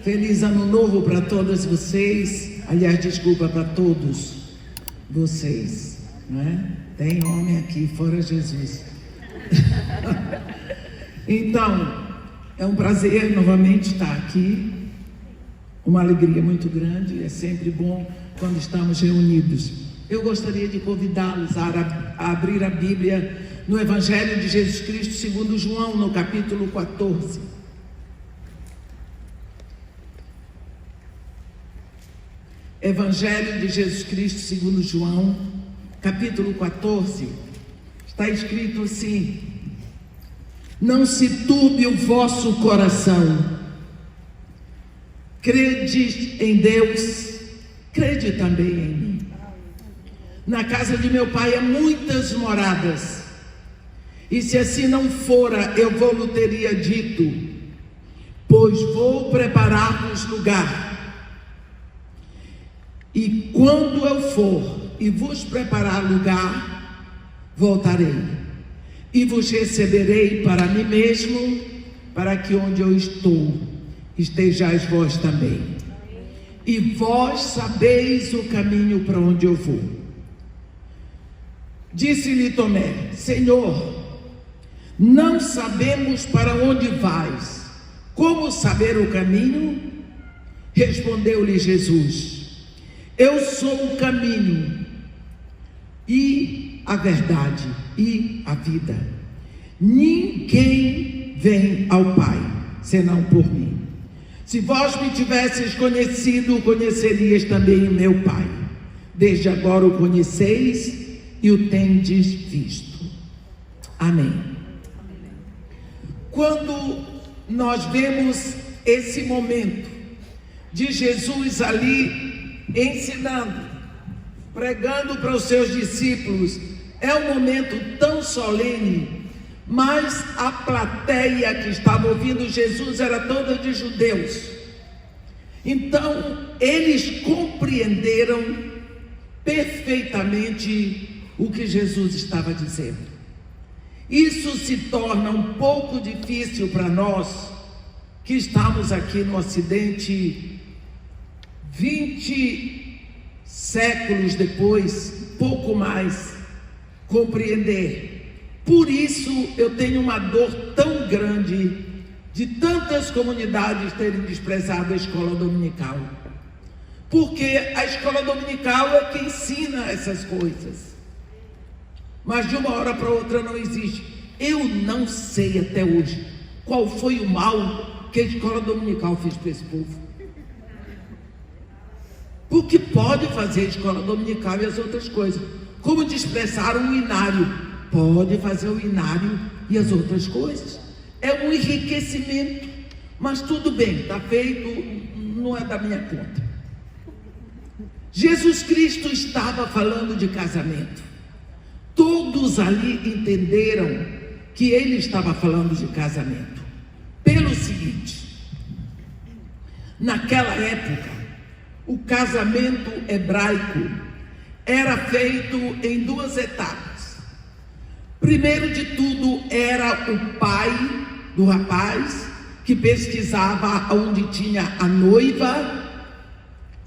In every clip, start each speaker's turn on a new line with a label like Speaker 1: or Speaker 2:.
Speaker 1: Feliz Ano Novo para todas vocês. Aliás, desculpa, para todos vocês, não é? Tem homem aqui, fora Jesus. Então, é um prazer novamente estar aqui. Uma alegria muito grande. É sempre bom quando estamos reunidos. Eu gostaria de convidá-los a abrir a Bíblia no Evangelho de Jesus Cristo segundo João, no capítulo 14. Evangelho de Jesus Cristo segundo João, capítulo 14, está escrito assim: não se turbe o vosso coração, crede em Deus, crede também em mim. Na casa de meu pai há muitas moradas, e se assim não fora, eu vou-lhe teria dito, pois vou preparar-vos lugar. E quando eu for e vos preparar lugar, voltarei e vos receberei para mim mesmo, para que onde eu estou, estejais vós também. E vós sabeis o caminho para onde eu vou. Disse-lhe Tomé: Senhor, não sabemos para onde vais, como saber o caminho? Respondeu-lhe Jesus: eu sou o caminho e a verdade e a vida. Ninguém vem ao Pai senão por mim. Se vós me tivesseis conhecido, conhecerias também o meu Pai. Desde agora o conheceis e o tendes visto. Amém. Quando nós vemos esse momento de Jesus ali ensinando, pregando para os seus discípulos, é um momento tão solene, mas a plateia que estava ouvindo Jesus era toda de judeus. Então eles compreenderam perfeitamente o que Jesus estava dizendo. Isso se torna um pouco difícil para nós que estamos aqui no Ocidente 20 séculos depois, pouco mais, compreender. Por isso eu tenho uma dor tão grande de tantas comunidades terem desprezado a escola dominical, porque a escola dominical é que ensina essas coisas, mas de uma hora para outra não existe. Eu não sei até hoje qual foi o mal que a escola dominical fez para esse povo. Porque pode fazer a escola dominical e as outras coisas, como desprezar o inário, pode fazer o inário e as outras coisas. É um enriquecimento, mas tudo bem, está feito, não é da minha conta. Jesus Cristo estava falando de casamento. Todos ali entenderam que ele estava falando de casamento pelo seguinte: naquela época, o casamento hebraico era feito em duas etapas. Primeiro de tudo, era o pai do rapaz que pesquisava onde tinha a noiva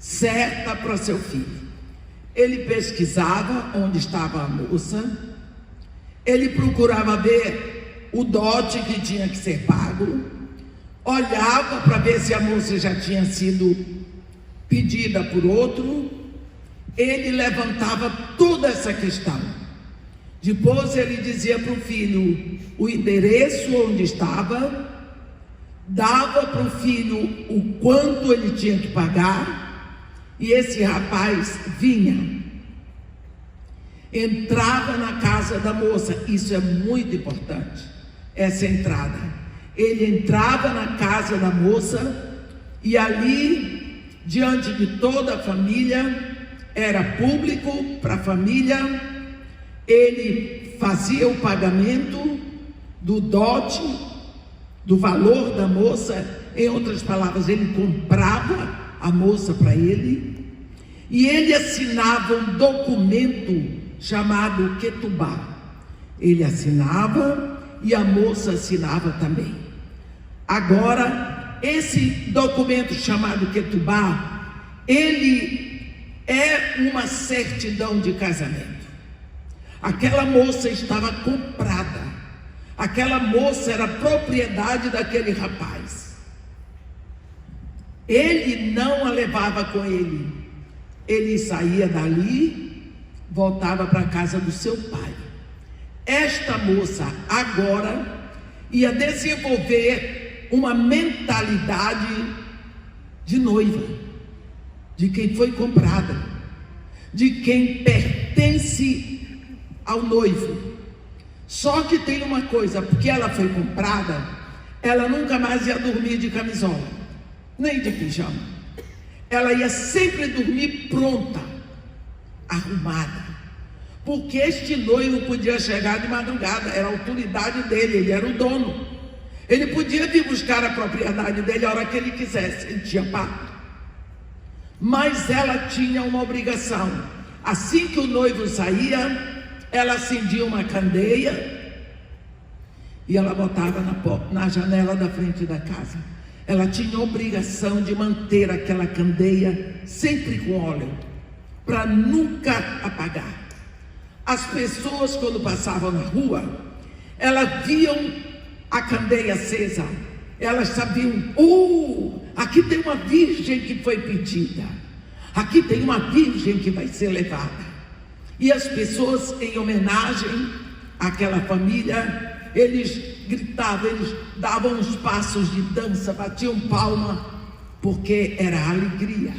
Speaker 1: certa para seu filho. Ele pesquisava onde estava a moça, ele procurava ver o dote que tinha que ser pago, olhava para ver se a moça já tinha sido pedida por outro, ele levantava toda essa questão. Depois ele dizia para o filho o endereço onde estava, dava para o filho o quanto ele tinha que pagar, e esse rapaz vinha, entrava na casa da moça. Isso é muito importante, essa entrada. Ele entrava na casa da moça e ali, diante de toda a família, era público para a família, ele fazia o pagamento do dote, do valor da moça. Em outras palavras, ele comprava a moça para ele, e ele assinava um documento chamado ketubá. Ele assinava e a moça assinava também. Agora, esse documento chamado Ketubá, ele é uma certidão de casamento. Aquela moça estava comprada. Aquela moça era propriedade daquele rapaz. Ele não a levava com ele. Ele saía dali, voltava para a casa do seu pai. Esta moça agora ia desenvolver uma mentalidade de noiva, de quem foi comprada, de quem pertence ao noivo. Só que tem uma coisa, porque ela foi comprada, ela nunca mais ia dormir de camisola, nem de pijama. Ela ia sempre dormir pronta, arrumada, porque este noivo podia chegar de madrugada, era a autoridade dele, ele era o dono. Ele podia vir buscar a propriedade dele a hora que ele quisesse, ele tinha pacto. Mas ela tinha uma obrigação. Assim que o noivo saía, ela acendia uma candeia e ela botava na janela da frente da casa. Ela tinha a obrigação de manter aquela candeia sempre com óleo, para nunca apagar. As pessoas, quando passavam na rua, elas viam a candeia acesa, elas sabiam: aqui tem uma virgem que foi pedida, aqui tem uma virgem que vai ser levada. E as pessoas, em homenagem àquela família, eles gritavam, eles davam uns passos de dança, batiam palma, porque era alegria.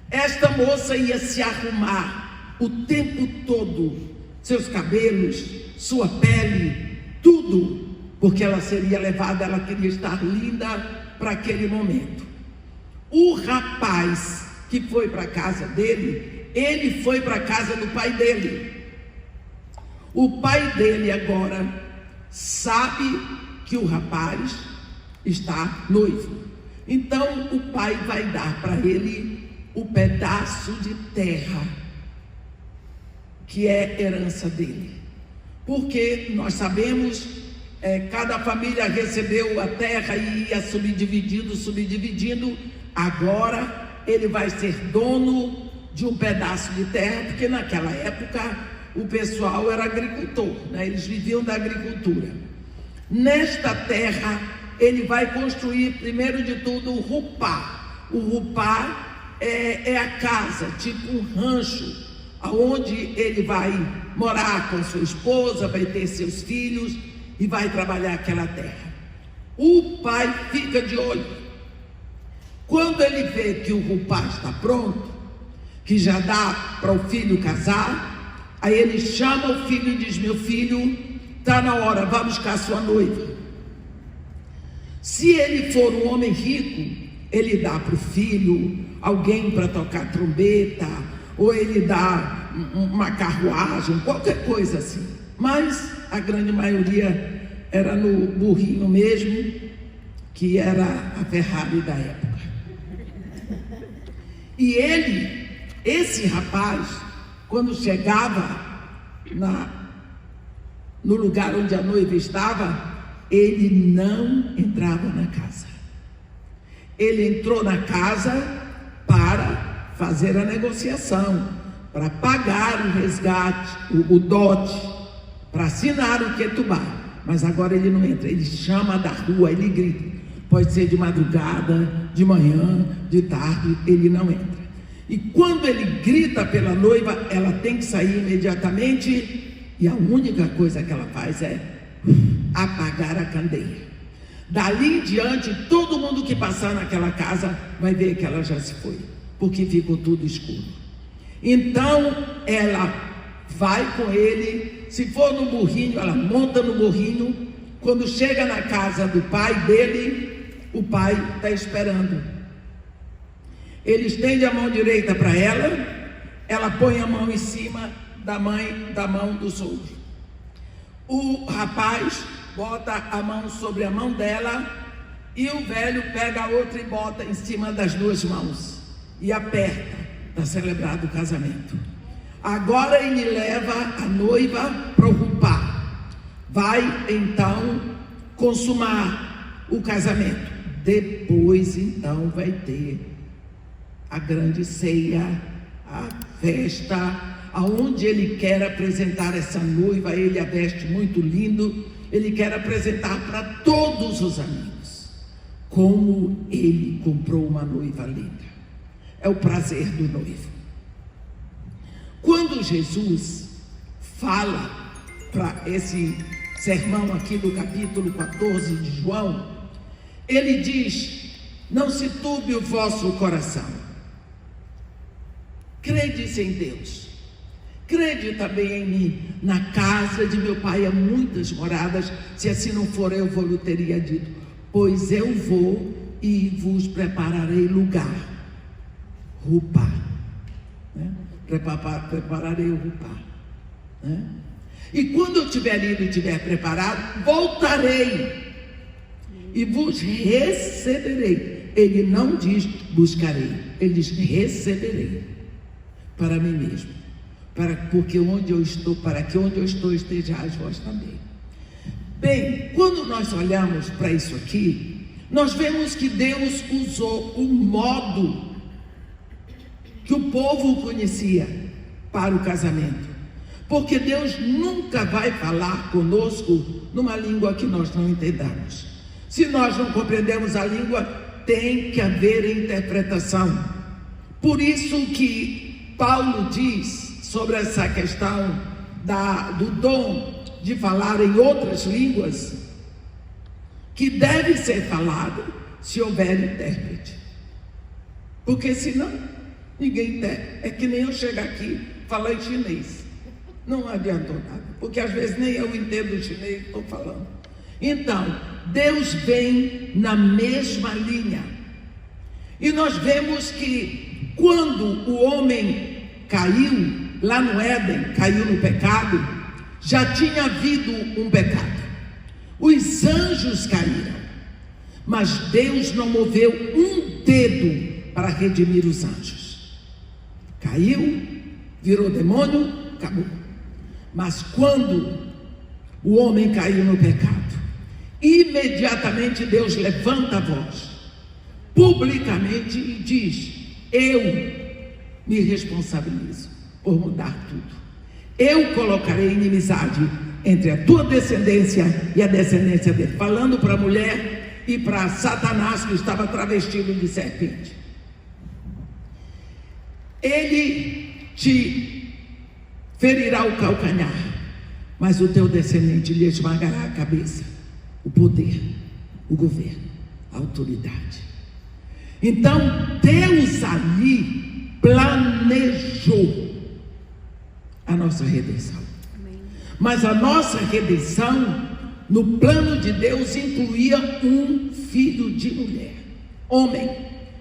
Speaker 1: Esta moça ia se arrumar o tempo todo, seus cabelos, sua pele, tudo, porque ela seria levada, ela queria estar linda para aquele momento. O rapaz que foi para a casa dele, ele foi para a casa do pai dele. O pai dele agora sabe que o rapaz está noivo. Então o pai vai dar para ele o pedaço de terra que é herança dele. Porque nós sabemos, cada família recebeu a terra e ia subdividindo. Agora ele vai ser dono de um pedaço de terra, porque naquela época o pessoal era agricultor, né? Eles viviam da agricultura. Nesta terra ele vai construir, primeiro de tudo, o rupá. O rupá é a casa, tipo um rancho, aonde ele vai morar com sua esposa, vai ter seus filhos e vai trabalhar aquela terra. O pai fica de olho. Quando ele vê que o rupá está pronto, que já dá para o filho casar, aí ele chama o filho e diz: meu filho, está na hora, vá buscar sua noiva. Se ele for um homem rico, ele dá para o filho alguém para tocar trombeta, ou ele dá uma carruagem, qualquer coisa assim. Mas a grande maioria era no burrinho mesmo, que era a Ferrari da época. E esse rapaz, quando chegava no lugar onde a noiva estava, ele não entrava na casa. Ele entrou na casa para fazer a negociação, para pagar o resgate, o dote, para assinar o Ketubá. Mas agora ele não entra, ele chama da rua, ele grita. Pode ser de madrugada, de manhã, de tarde, ele não entra. E quando ele grita pela noiva, ela tem que sair imediatamente, e a única coisa que ela faz é apagar a candeia. Dali em diante, todo mundo que passar naquela casa vai ver que ela já se foi, porque ficou tudo escuro. Então ela vai com ele, se for no burrinho, ela monta no burrinho. Quando chega na casa do pai dele, o pai está esperando. Ele estende a mão direita para ela põe a mão em cima da mão do sogro. O rapaz bota a mão sobre a mão dela e o velho pega a outra e bota em cima das duas mãos e aperta. Está celebrado o casamento. Agora ele leva a noiva para o rupá. Vai então consumar o casamento. Depois, então, vai ter a grande ceia, a festa, aonde ele quer apresentar essa noiva. Ele a veste muito lindo, ele quer apresentar para todos os amigos como ele comprou uma noiva linda. É o prazer do noivo. Quando Jesus fala para esse sermão aqui do capítulo 14 de João, ele diz: não se turbe o vosso coração, credes em Deus, crede também em mim. Na casa de meu pai há muitas moradas, se assim não for, eu vou lhe teria dito, pois eu vou e vos prepararei lugar. Rupar, né? Prepararei o rupar, né? E quando eu tiver ido e tiver preparado, voltarei e vos receberei. Ele não diz buscarei, ele diz receberei para mim mesmo, porque onde eu estou, para que onde eu estou estejais vós também. Bem, quando nós olhamos para isso aqui, nós vemos que Deus usou o modo que o povo conhecia para o casamento, porque Deus nunca vai falar conosco numa língua que nós não entendamos. Se nós não compreendemos a língua, tem que haver interpretação. Por isso que Paulo diz sobre essa questão do dom de falar em outras línguas, que deve ser falado se houver intérprete, porque senão ninguém entende. É que nem eu chegar aqui falar em chinês, não adiantou nada, porque às vezes nem eu entendo o chinês que estou falando. Então, Deus vem na mesma linha, e nós vemos que quando o homem caiu lá no Éden, caiu no pecado, já tinha havido um pecado, os anjos caíram, mas Deus não moveu um dedo para redimir os anjos. Caiu, virou demônio, acabou. Mas quando o homem caiu no pecado, imediatamente Deus levanta a voz publicamente e diz: eu me responsabilizo por mudar tudo. Eu colocarei inimizade entre a tua descendência e a descendência dele, falando para a mulher e para Satanás, que estava travestido de serpente. Ele te ferirá o calcanhar, mas o teu descendente lhe esmagará a cabeça. O poder, o governo, a autoridade. Então Deus ali planejou a nossa redenção. Amém. Mas a nossa redenção, no plano de Deus, incluía um filho de mulher, homem,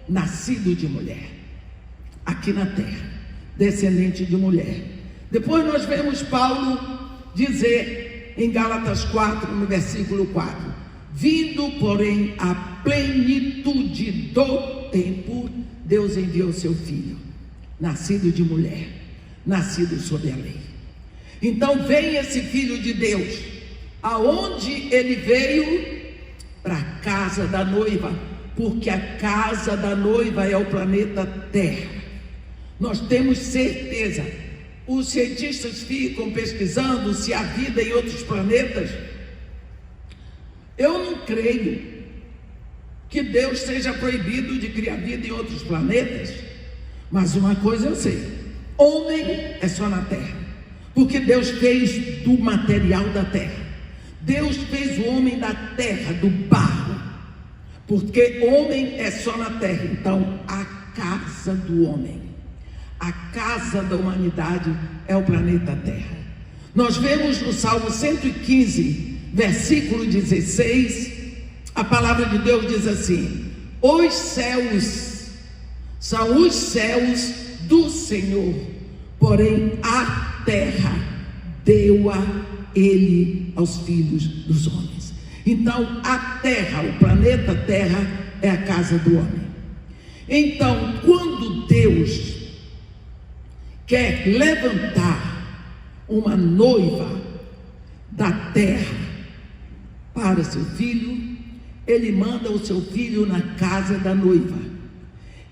Speaker 1: nascido de mulher, aqui na terra, descendente de mulher. Depois nós vemos Paulo dizer em Gálatas 4, no versículo 4: vindo, porém, a plenitude do tempo, Deus enviou seu filho, nascido de mulher, nascido sob a lei. Então vem esse filho de Deus, aonde ele veio? Para a casa da noiva, porque a casa da noiva é o planeta Terra. Nós temos certeza, os cientistas ficam pesquisando se há vida em outros planetas. Eu não creio que Deus seja proibido de criar vida em outros planetas, mas uma coisa eu sei: homem é só na terra, porque Deus fez do material da terra. Deus fez o homem da terra, do barro, porque homem é só na terra. Então a casa do homem, a casa da humanidade é o planeta Terra. Nós vemos no Salmo 115, versículo 16, a palavra de Deus diz assim: os céus são os céus do Senhor, porém a terra deu-a ele aos filhos dos homens. Então a terra, o planeta Terra, é a casa do homem. Então, quando Deus quer levantar uma noiva da terra para seu filho, ele manda o seu filho na casa da noiva.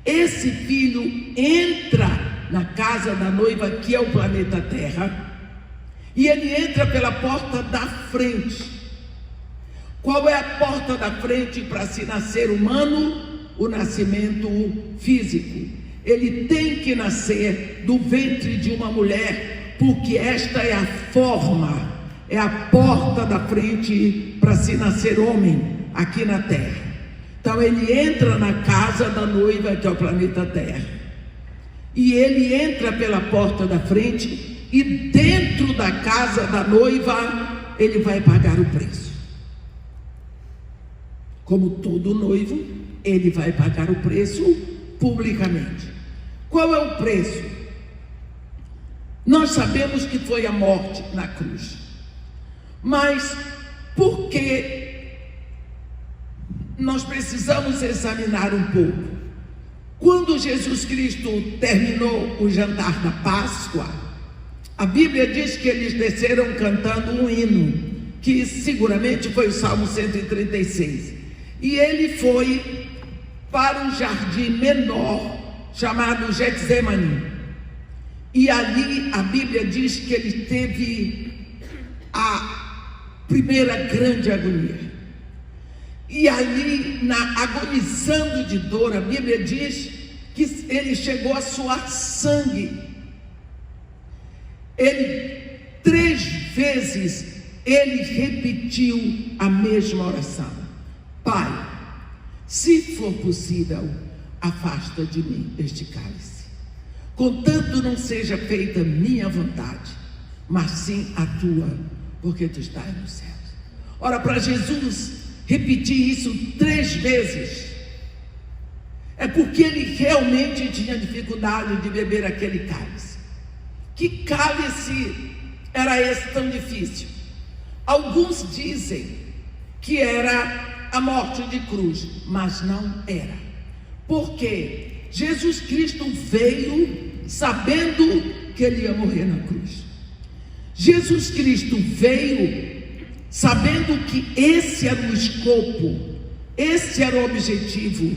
Speaker 1: Esse filho entra na casa da noiva, que é o planeta Terra, e ele entra pela porta da frente. Qual é a porta da frente para se nascer humano? O nascimento físico. Ele tem que nascer do ventre de uma mulher, porque esta é a forma, é a porta da frente para se nascer homem aqui na Terra. Então ele entra na casa da noiva, que é o planeta Terra, e ele entra pela porta da frente, e dentro da casa da noiva ele vai pagar o preço. Como todo noivo, ele vai pagar o preço publicamente. Qual é o preço? Nós sabemos que foi a morte na cruz, mas por que nós precisamos examinar um pouco? Quando Jesus Cristo terminou o jantar da Páscoa, a Bíblia diz que eles desceram cantando um hino, que seguramente foi o Salmo 136, e ele foi para um jardim menor, chamado Getsemane, e ali a Bíblia diz que ele teve a primeira grande agonia, e ali, agonizando de dor, a Bíblia diz que ele chegou a suar sangue. Ele 3 vezes ele repetiu a mesma oração: Pai, se for possível, afasta de mim este cálice, contanto não seja feita minha vontade, mas sim a tua, porque tu estás nos céus. Ora, para Jesus repetir isso 3 vezes, é porque ele realmente tinha dificuldade de beber aquele cálice. Que cálice era esse tão difícil? Alguns dizem que era a morte de cruz, mas não era. Porque Jesus Cristo veio sabendo que ele ia morrer na cruz. Jesus Cristo veio sabendo que esse era o escopo, esse era o objetivo,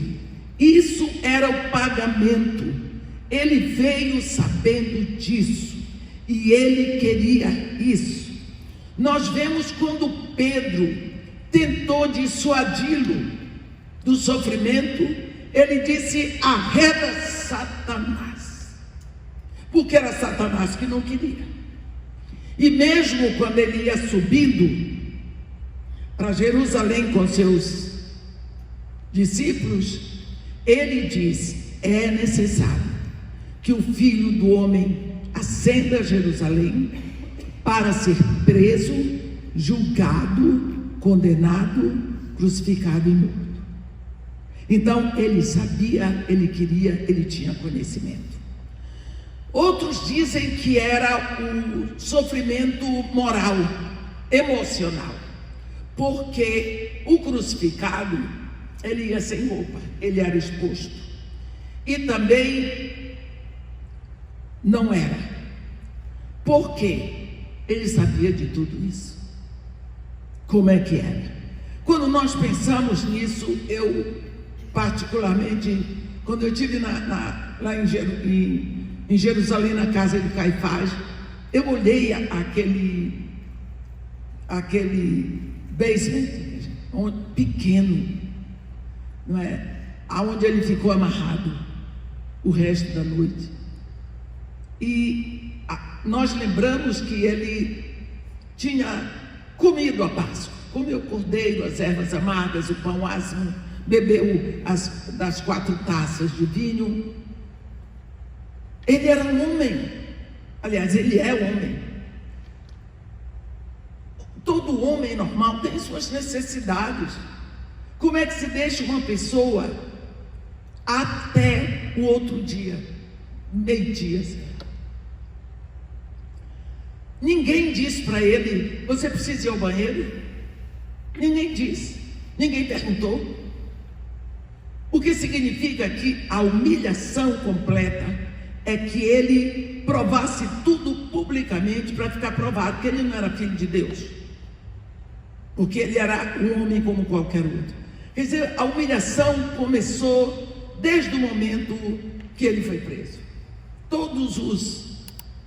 Speaker 1: isso era o pagamento. Ele veio sabendo disso e ele queria isso. Nós vemos quando Pedro tentou dissuadi-lo do sofrimento, ele disse: arreda Satanás, porque era Satanás que não queria. E mesmo quando ele ia subindo para Jerusalém com seus discípulos, ele diz: é necessário que o Filho do Homem ascenda a Jerusalém para ser preso, julgado, condenado, crucificado e morto. Então ele sabia, ele queria, ele tinha conhecimento. Outros dizem que era o sofrimento moral, emocional, porque o crucificado, ele ia sem roupa, ele era exposto, e também não era, porque ele sabia de tudo isso. Como é que era? Quando nós pensamos nisso, eu particularmente, quando eu estive lá em Jerusalém, na casa de Caifás, eu olhei aquele basement, pequeno, não é? Aonde ele ficou amarrado o resto da noite. E nós lembramos que ele tinha comido a Páscoa, comeu o cordeiro, as ervas amargas, o pão asmo, bebeu das 4 taças de vinho. Ele era um homem, aliás, ele é homem. Todo homem normal tem suas necessidades. Como é que se deixa uma pessoa até o outro dia, meio-dia? Ninguém diz para ele: você precisa ir ao banheiro? Ninguém disse, ninguém perguntou. O que significa que a humilhação completa é que ele provasse tudo publicamente para ficar provado que ele não era filho de Deus, porque ele era um homem como qualquer outro. Quer dizer, a humilhação começou desde o momento que ele foi preso. Todos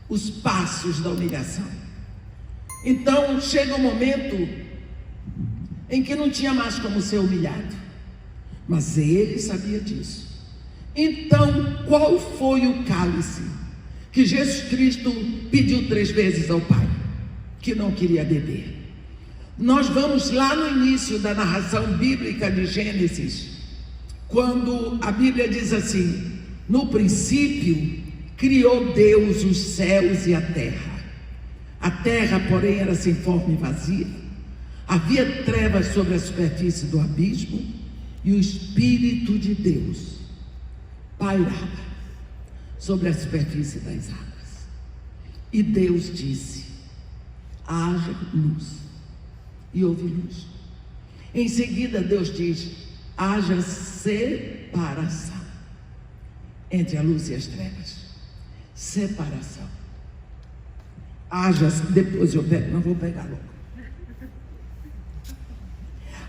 Speaker 1: os passos da humilhação. Então chega um momento em que não tinha mais como ser humilhado, mas ele sabia disso. Então, qual foi o cálice que Jesus Cristo pediu 3 vezes ao Pai, que não queria beber? Nós vamos lá no início da narração bíblica de Gênesis, quando a Bíblia diz assim: no princípio criou Deus os céus e a terra. A terra, porém, era sem forma e vazia. Havia trevas sobre a superfície do abismo, e o Espírito de Deus pairava sobre a superfície das águas. E Deus disse: haja luz. E houve luz. Em seguida Deus diz: haja separação entre a luz e as trevas. Separação. Haja, depois eu pego, não vou pegar logo.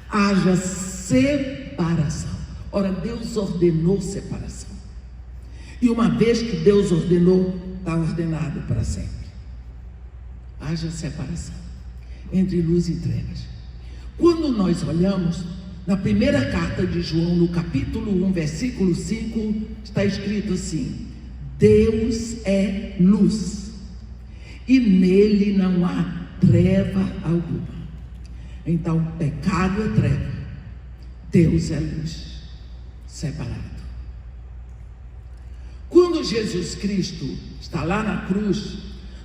Speaker 1: Haja separação. Ora, Deus ordenou separação. E uma vez que Deus ordenou, está ordenado para sempre. Haja separação entre luz e trevas. Quando nós olhamos na primeira carta de João, no capítulo 1, versículo 5, está escrito assim: Deus é luz, e nele não há treva alguma. Então, pecado é treva, Deus é luz, separado. Quando Jesus Cristo está lá na cruz,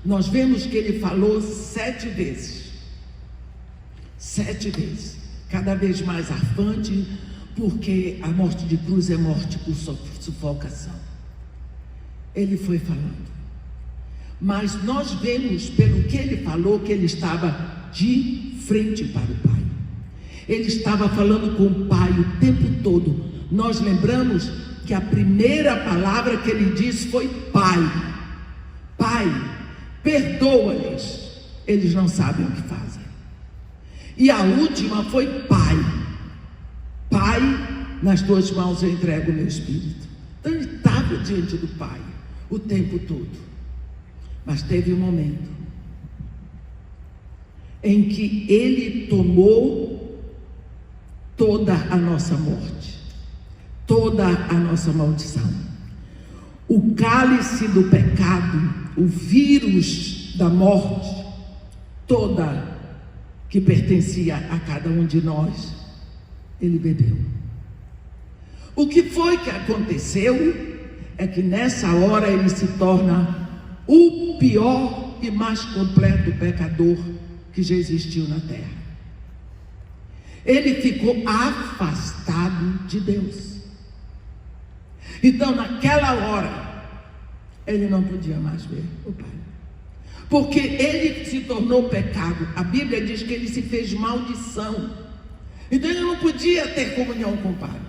Speaker 1: nós vemos que ele falou 7 vezes. 7 vezes, cada vez mais arfante, porque a morte de cruz é morte por sufocação. Ele foi falando, mas nós vemos pelo que ele falou que ele estava de frente para o Pai. Ele estava falando com o Pai o tempo todo. Nós lembramos que a primeira palavra que ele disse foi Pai. Pai, perdoa-lhes, eles não sabem o que fazem. E a última foi Pai. Pai, nas tuas mãos eu entrego o meu espírito. Então ele estava diante do Pai o tempo todo. Mas teve um momento em que ele tomou toda a nossa morte, toda a nossa maldição. O cálice do pecado, o vírus da morte, toda que pertencia a cada um de nós, ele bebeu. O que foi que aconteceu é que nessa hora ele se torna o pior e mais completo pecador que já existiu na terra. Ele ficou afastado de Deus. Então naquela hora ele não podia mais ver o Pai, porque ele se tornou pecado. A Bíblia diz que ele se fez maldição. Então ele não podia ter comunhão com o Pai.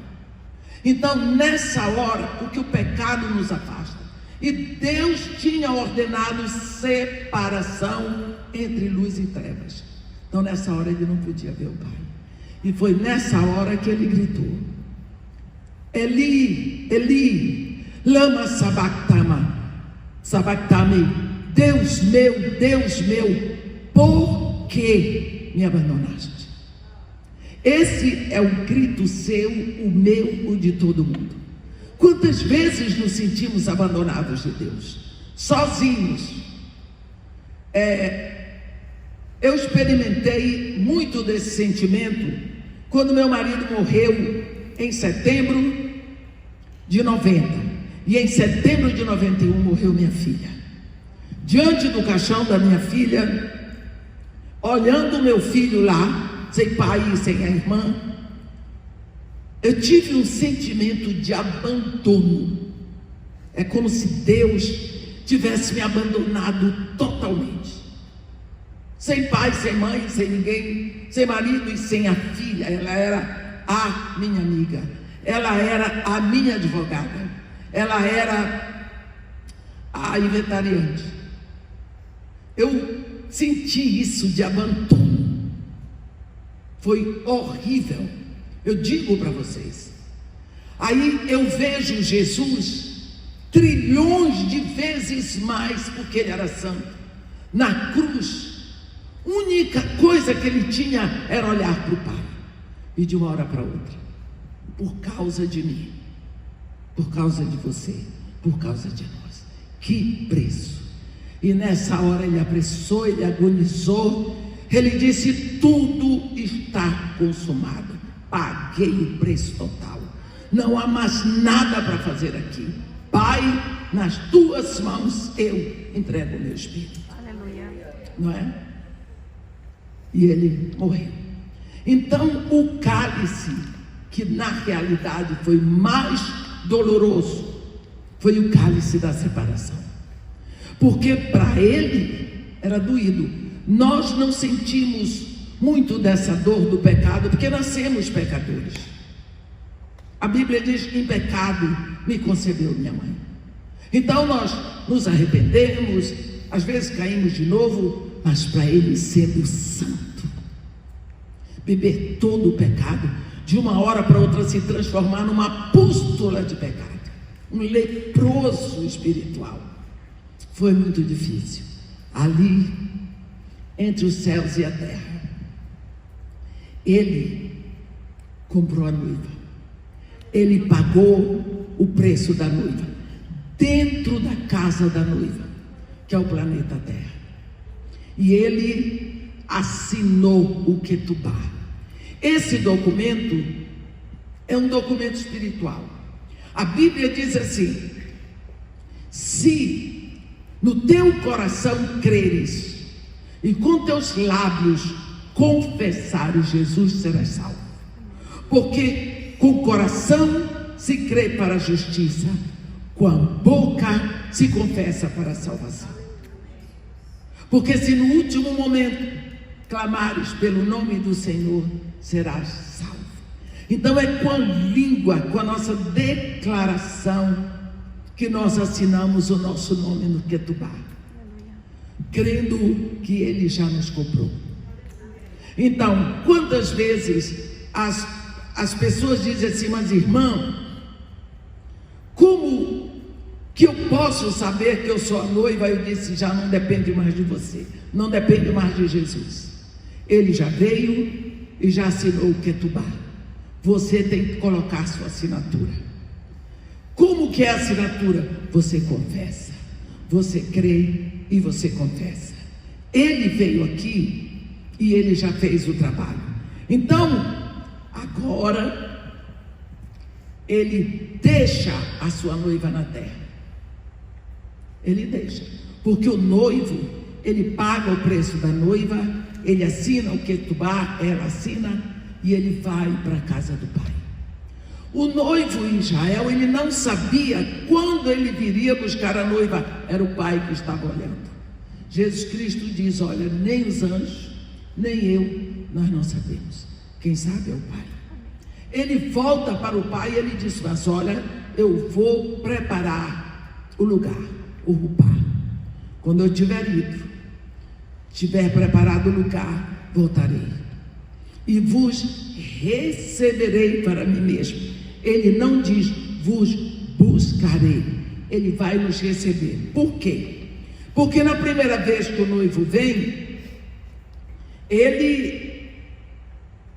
Speaker 1: Então nessa hora, porque o pecado nos afasta, e Deus tinha ordenado separação entre luz e trevas. Então nessa hora ele não podia ver o Pai. E foi nessa hora que ele gritou: Eli, Eli, lama sabachthani, Deus meu, por que me abandonaste? Esse é o grito seu, o meu, o de todo mundo. Quantas vezes nos sentimos abandonados de Deus, sozinhos? Eu experimentei muito desse sentimento quando meu marido morreu em setembro de 90, e em setembro de 91 morreu minha filha. Diante do caixão da minha filha, olhando meu filho lá, sem pai e sem a irmã, eu tive um sentimento de abandono. É como se Deus tivesse me abandonado totalmente. Sem pai, sem mãe, sem ninguém, sem marido e sem a filha. Ela era a minha amiga, ela era a minha advogada, ela era a inventariante. Eu senti isso de abandono. Foi horrível, Eu digo para vocês. Aí eu vejo Jesus trilhões de vezes mais, porque ele era santo, na cruz. Única coisa que ele tinha era olhar para o Pai. E de uma hora para outra, por causa de mim, por causa de você, por causa de nós. Que preço! E nessa hora ele apressou, ele agonizou, ele disse: tudo está consumado, paguei o preço total, não há mais nada para fazer aqui. Pai, nas tuas mãos eu entrego o meu espírito. Aleluia. Não é? E ele morreu. Então o cálice, que na realidade foi mais doloroso, foi o cálice da separação. Porque para ele era doído. Nós não sentimos muito dessa dor do pecado, porque nascemos pecadores. A Bíblia diz: em pecado me concebeu minha mãe. Então nós nos arrependemos, às vezes caímos de novo, mas para ele, sendo santo, beber todo o pecado, de uma hora para outra se transformar numa pústula de pecado, um leproso espiritual, foi muito difícil. Ali, entre os céus e a terra, ele comprou a noiva, ele pagou o preço da noiva, dentro da casa da noiva, que é o planeta Terra. E ele assinou o Ketubá. Esse documento é um documento espiritual. A Bíblia diz assim: se no teu coração creres e com teus lábios confessares Jesus, serás salvo. Porque com o coração se crê para a justiça, com a boca se confessa para a salvação. Porque se no último momento clamares pelo nome do Senhor, serás salvo. Então é com a língua, com a nossa declaração, que nós assinamos o nosso nome no Ketubá, crendo que ele já nos comprou. Então, quantas vezes as pessoas dizem assim: mas irmão, como que eu posso saber que eu sou a noiva? Eu disse: já não depende mais de você, não depende mais de Jesus. Ele já veio e já assinou o Ketubá. Você tem que colocar sua assinatura. Como que é a assinatura? Você confessa, você crê e você confessa. Ele veio aqui e ele já fez o trabalho. Então, agora ele deixa a sua noiva na terra. Ele deixa, porque o noivo, ele paga o preço da noiva, ele assina o Ketubá, ela assina, e ele vai para a casa do Pai. O noivo em Israel, ele não sabia quando ele viria buscar a noiva, era o Pai que estava olhando. Jesus Cristo diz: olha, nem os anjos, nem eu, nós não sabemos, quem sabe é o Pai. Ele volta para o Pai e ele diz: mas olha, eu vou preparar o lugar, o Rupá. Quando eu tiver ido, tiver preparado o lugar, voltarei e vos receberei para mim mesmo. Ele não diz vos buscarei, ele vai nos receber. Por quê? Porque na primeira vez que o noivo vem, ele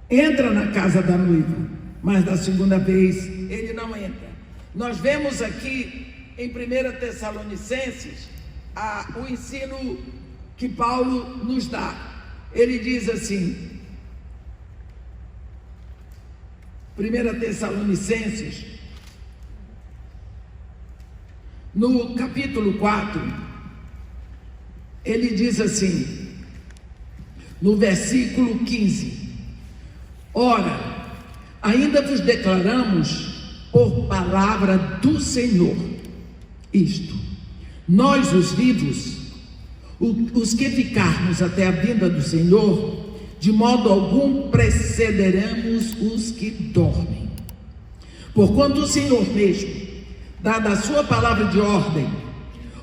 Speaker 1: entra na casa da noiva, mas na segunda vez ele não entra. Nós vemos aqui em 1 Tessalonicenses o ensino que Paulo nos dá. Ele diz assim, 1 Tessalonicenses, no capítulo 4, ele diz assim, no versículo 15: ora, ainda vos declaramos por palavra do Senhor isto: nós os vivos, os que ficarmos até a vinda do Senhor, de modo algum precederemos os que dormem. Porquanto o Senhor mesmo, dada a sua palavra de ordem,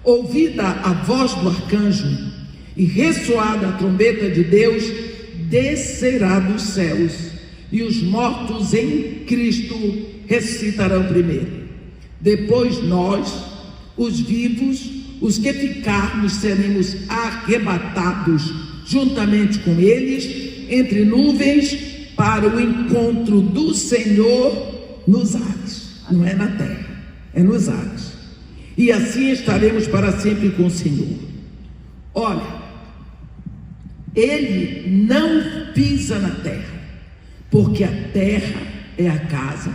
Speaker 1: ouvida a voz do arcanjo e ressoada a trombeta de Deus, descerá dos céus, e os mortos em Cristo ressuscitarão primeiro. Depois nós, os vivos, os que ficarmos, seremos arrebatados juntamente com eles entre nuvens para o encontro do Senhor nos ares. Não é na terra, é nos ares. E assim estaremos para sempre com o Senhor. Olha, ele não pisa na terra, porque a terra é a casa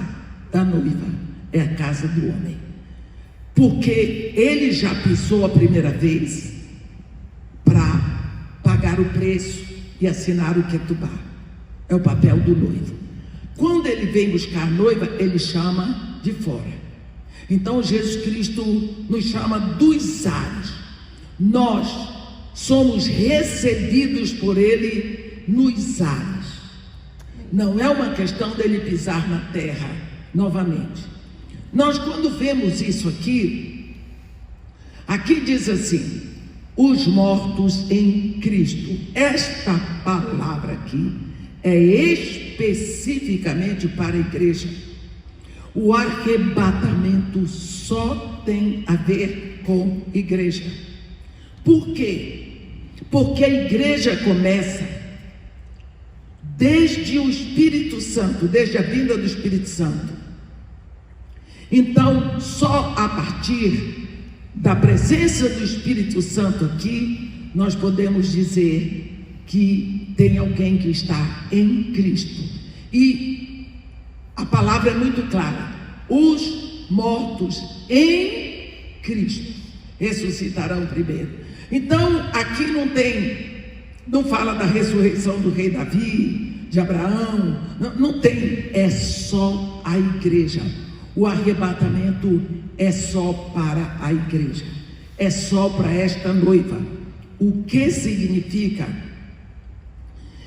Speaker 1: da noiva, é a casa do homem. Porque ele já pisou a primeira vez para pagar o preço e assinar o ketubá. É o papel do noivo. Quando ele vem buscar a noiva, ele chama de fora. Então Jesus Cristo nos chama dos ares. Nós somos recebidos por ele nos ares. Não é uma questão dele pisar na terra novamente. Nós, quando vemos isso aqui diz assim: os mortos em Cristo. Esta palavra aqui é especificamente para a igreja. O arrebatamento só tem a ver com igreja. Por quê? Porque a igreja começa desde o Espírito Santo, desde a vinda do Espírito Santo. Então, só a partir da presença do Espírito Santo aqui, nós podemos dizer que tem alguém que está em Cristo. E a palavra é muito clara: os mortos em Cristo ressuscitarão primeiro. Então, aqui não fala da ressurreição do rei Davi, de Abraão, não tem, é só a igreja. O arrebatamento é só para a igreja, é só para esta noiva. O que significa?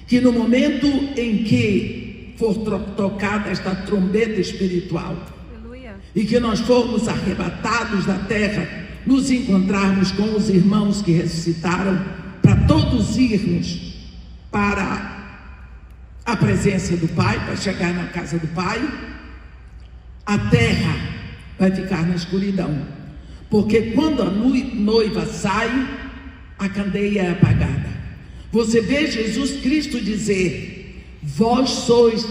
Speaker 1: Que no momento em que for tocada esta trombeta espiritual, aleluia, e que nós formos arrebatados da terra, nos encontrarmos com os irmãos que ressuscitaram, para todos irmos para a presença do Pai, para chegar na casa do Pai, a terra vai ficar na escuridão, porque quando a noiva sai, a candeia é apagada. Você vê Jesus Cristo dizer: vós sois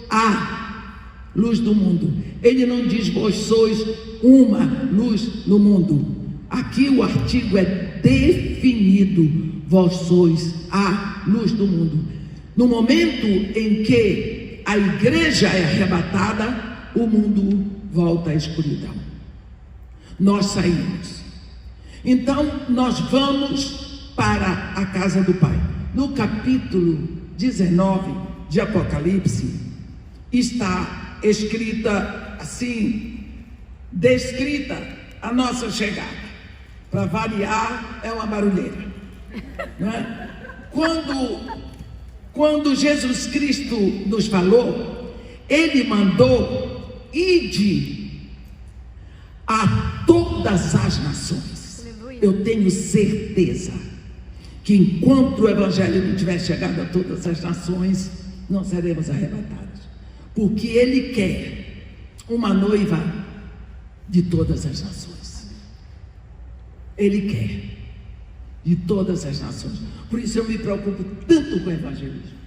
Speaker 1: a luz do mundo. Ele não diz vós sois uma luz no mundo. Aqui o artigo é definido: vós sois a luz do mundo. No momento em que a igreja é arrebatada, o mundo volta à escuridão. Nós saímos. Então nós vamos para a casa do Pai. No capítulo 19 de Apocalipse está escrita assim, descrita a nossa chegada. Para variar, é uma barulheira, não é? Quando Jesus Cristo nos falou, ele mandou: ide a todas as nações. Aleluia. Eu tenho certeza que enquanto o evangelho não tiver chegado a todas as nações, não seremos arrebatados, porque ele quer uma noiva de todas as nações. Ele quer de todas as nações. Por isso eu me preocupo tanto com o evangelismo.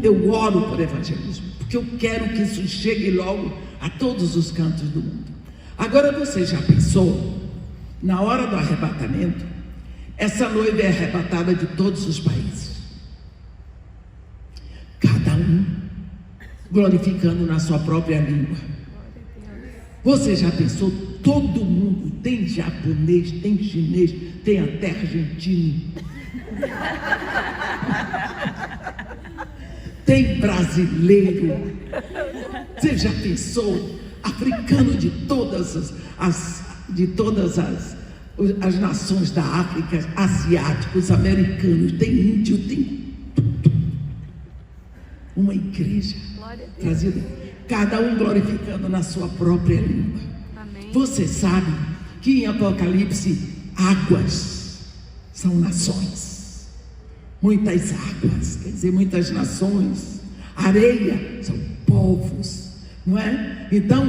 Speaker 1: Eu oro por evangelismo, porque eu quero que isso chegue logo a todos os cantos do mundo. Agora, você já pensou, na hora do arrebatamento, essa noiva é arrebatada de todos os países, cada um glorificando na sua própria língua. Você já pensou? Todo mundo, tem japonês, tem chinês, tem até argentino, tem brasileiro. Você já pensou? Africano de todas as nações da África, asiáticos, americanos, tem índio, tem tudo. Uma igreja trazida, cada um glorificando na sua própria língua. Amém. Você sabe que em Apocalipse, águas são nações. Muitas águas, quer dizer, muitas nações. Areia são povos, não é? Então,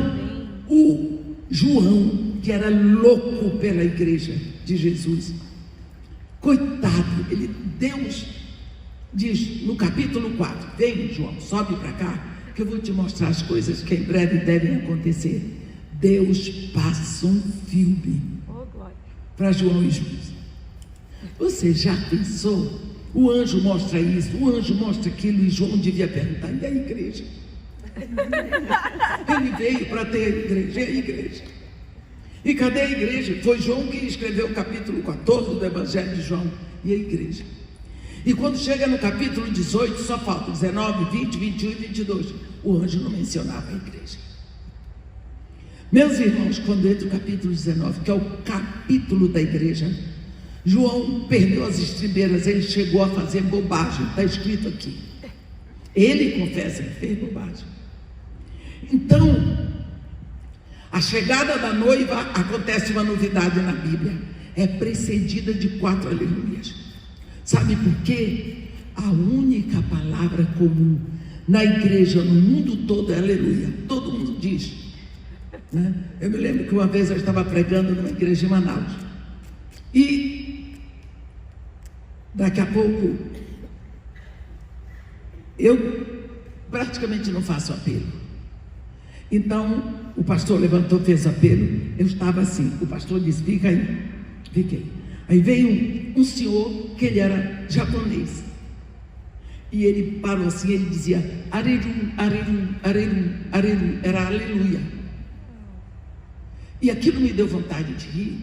Speaker 1: o João, que era louco pela igreja de Jesus, coitado, Deus diz no capítulo 4, vem João, sobe para cá, que eu vou te mostrar as coisas que em breve devem acontecer. Deus passa um filme para João e Jesus. Você já pensou? O anjo mostra isso, o anjo mostra aquilo, e João devia perguntar: e a igreja? Ele veio para ter a igreja, e a igreja? E cadê a igreja? Foi João que escreveu o capítulo 14 do Evangelho de João. E a igreja? E quando chega no capítulo 18, só falta 19, 20, 21 e 22. O anjo não mencionava a igreja. Meus irmãos, quando entra o capítulo 19, que é o capítulo da igreja, João perdeu as estribeiras, ele chegou a fazer bobagem, está escrito aqui. Ele confessa que fez bobagem. Então, a chegada da noiva, acontece uma novidade na Bíblia, é precedida de 4 aleluias. Sabe por quê? A única palavra comum na igreja, no mundo todo, é aleluia. Todo mundo diz, né? Eu me lembro que uma vez eu estava pregando numa igreja em Manaus, e daqui a pouco eu praticamente não faço apelo. Então o pastor levantou, fez apelo. Eu estava assim, o pastor disse: fica aí. Fiquei. Aí veio um senhor que ele era japonês, e ele parou assim, ele dizia areru, areru, areru, areru, era aleluia. E aquilo me deu vontade de rir,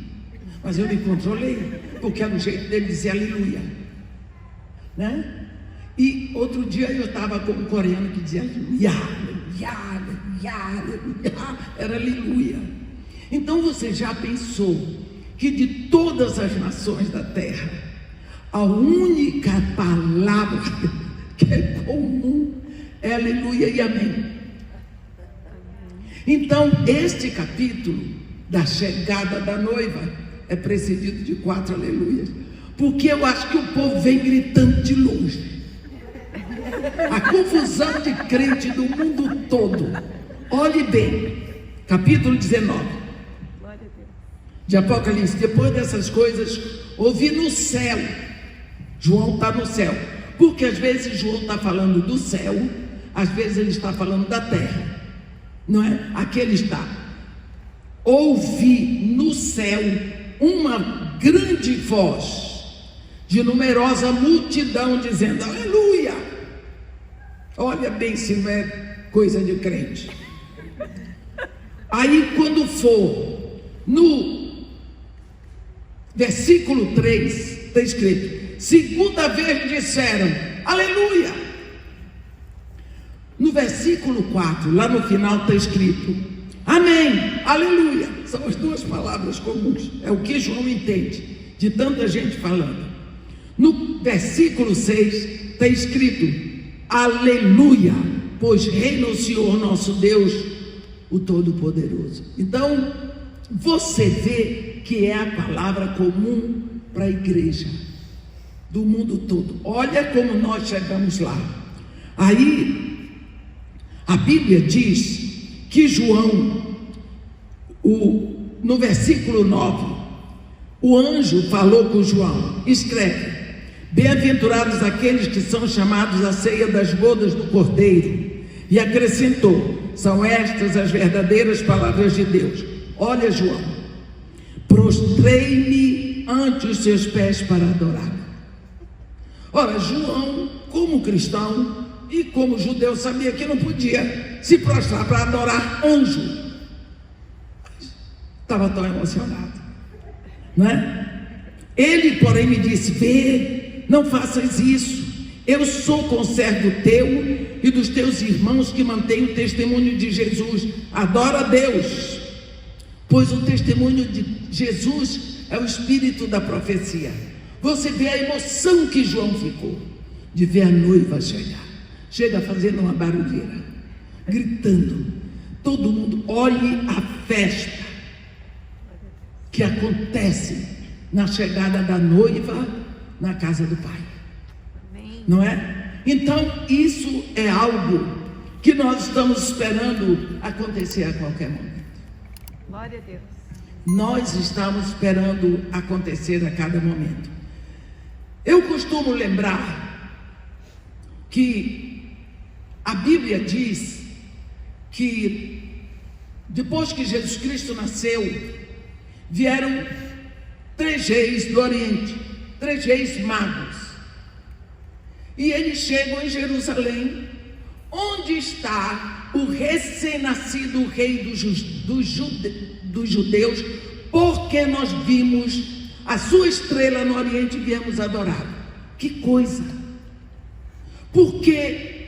Speaker 1: mas eu me controlei, porque era o jeito dele dizer aleluia, né? E outro dia eu estava com um coreano que dizia aleluia, aleluia, aleluia, aleluia, era aleluia. Então você já pensou que de todas as nações da terra, a única palavra que é comum é aleluia e amém? Então este capítulo da chegada da noiva é precedido de 4 aleluias, porque eu acho que o povo vem gritando de longe. A confusão de crente do mundo todo. Olhe bem, capítulo 19 de Apocalipse. Depois dessas coisas, ouvi no céu. João está no céu, porque às vezes João está falando do céu, às vezes ele está falando da terra, não é? Aqui ele está. Ouvi no céu uma grande voz de numerosa multidão dizendo aleluia. Olha bem se não é coisa de crente. Aí quando for no versículo 3, está escrito: segunda vez disseram aleluia. No versículo 4, lá no final está escrito amém, aleluia. São as 2 palavras comuns, é o que João entende de tanta gente falando. No versículo 6 está escrito aleluia, pois reina o Senhor nosso Deus, o Todo-Poderoso. Então você vê que é a palavra comum para a igreja do mundo todo. Olha como nós chegamos lá. Aí a Bíblia diz que João, no versículo 9, o anjo falou com João: escreve, bem-aventurados aqueles que são chamados à ceia das bodas do Cordeiro. E acrescentou: são estas as verdadeiras palavras de Deus. Olha, João, prostrei-me ante os seus pés para adorar. Ora, João, como cristão e como judeu, sabia que não podia se prostrar para adorar anjo. Estava tão emocionado, não é? Ele, porém, me disse: vê, não faças isso. Eu sou conservo teu e dos teus irmãos que mantêm o testemunho de Jesus. Adora a Deus, pois o testemunho de Jesus é o espírito da profecia. Você vê a emoção que João ficou de ver a noiva chegar. Chega fazendo uma barulheira, gritando. Todo mundo, olhe a festa que acontece na chegada da noiva na casa do Pai. Não é? Então isso é algo que nós estamos esperando acontecer a qualquer momento.
Speaker 2: Glória a Deus.
Speaker 1: Nós estamos esperando acontecer a cada momento. Eu costumo lembrar que a Bíblia diz que depois que Jesus Cristo nasceu, vieram 3 reis do Oriente, 3 reis magos. E eles chegam em Jerusalém, onde está o recém-nascido rei dos judeus, porque nós vimos a sua estrela no Oriente e viemos adorar. Que coisa! Porque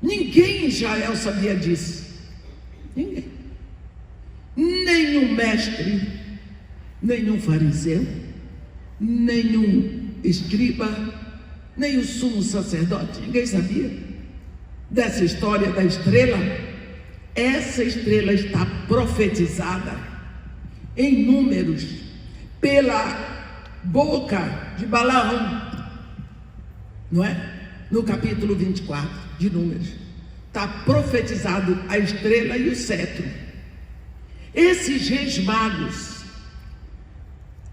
Speaker 1: ninguém em Israel sabia disso. Ninguém. Nenhum mestre, nenhum fariseu, nenhum escriba, nem o sumo sacerdote, ninguém sabia dessa história da estrela. Essa estrela está profetizada em Números pela boca de Balaão, não é? No capítulo 24 de Números está profetizado a estrela e o cetro. Esses reis magos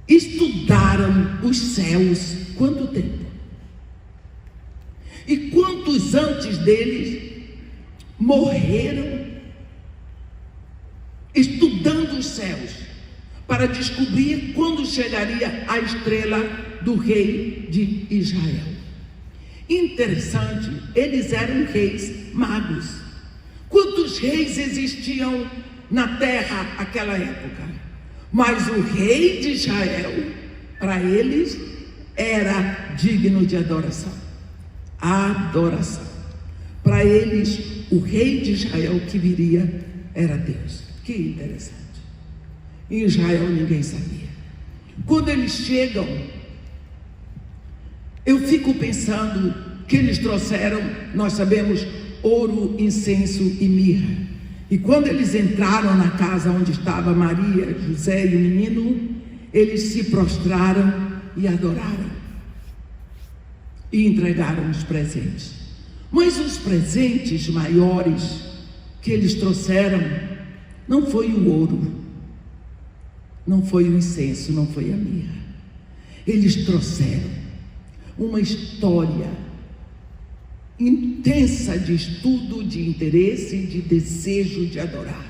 Speaker 1: estudaram os céus quanto tempo? E quantos antes deles morreram estudando os céus para descobrir quando chegaria a estrela do rei de Israel. Interessante, eles eram reis magos. Quantos reis existiam na terra naquela época? Mas o rei de Israel, para eles, era digno de adoração. Adoração. Para eles, o rei de Israel que viria era Deus. Que interessante. Em Israel ninguém sabia. Quando eles chegam, eu fico pensando que eles trouxeram, nós sabemos, ouro, incenso e mirra. E quando eles entraram na casa onde estava Maria, José e o menino, eles se prostraram e adoraram. E entregaram os presentes. Mas os presentes maiores que eles trouxeram não foi o ouro, não foi o incenso, não foi a mirra. Eles trouxeram uma história intensa de estudo, de interesse, de desejo de adorar.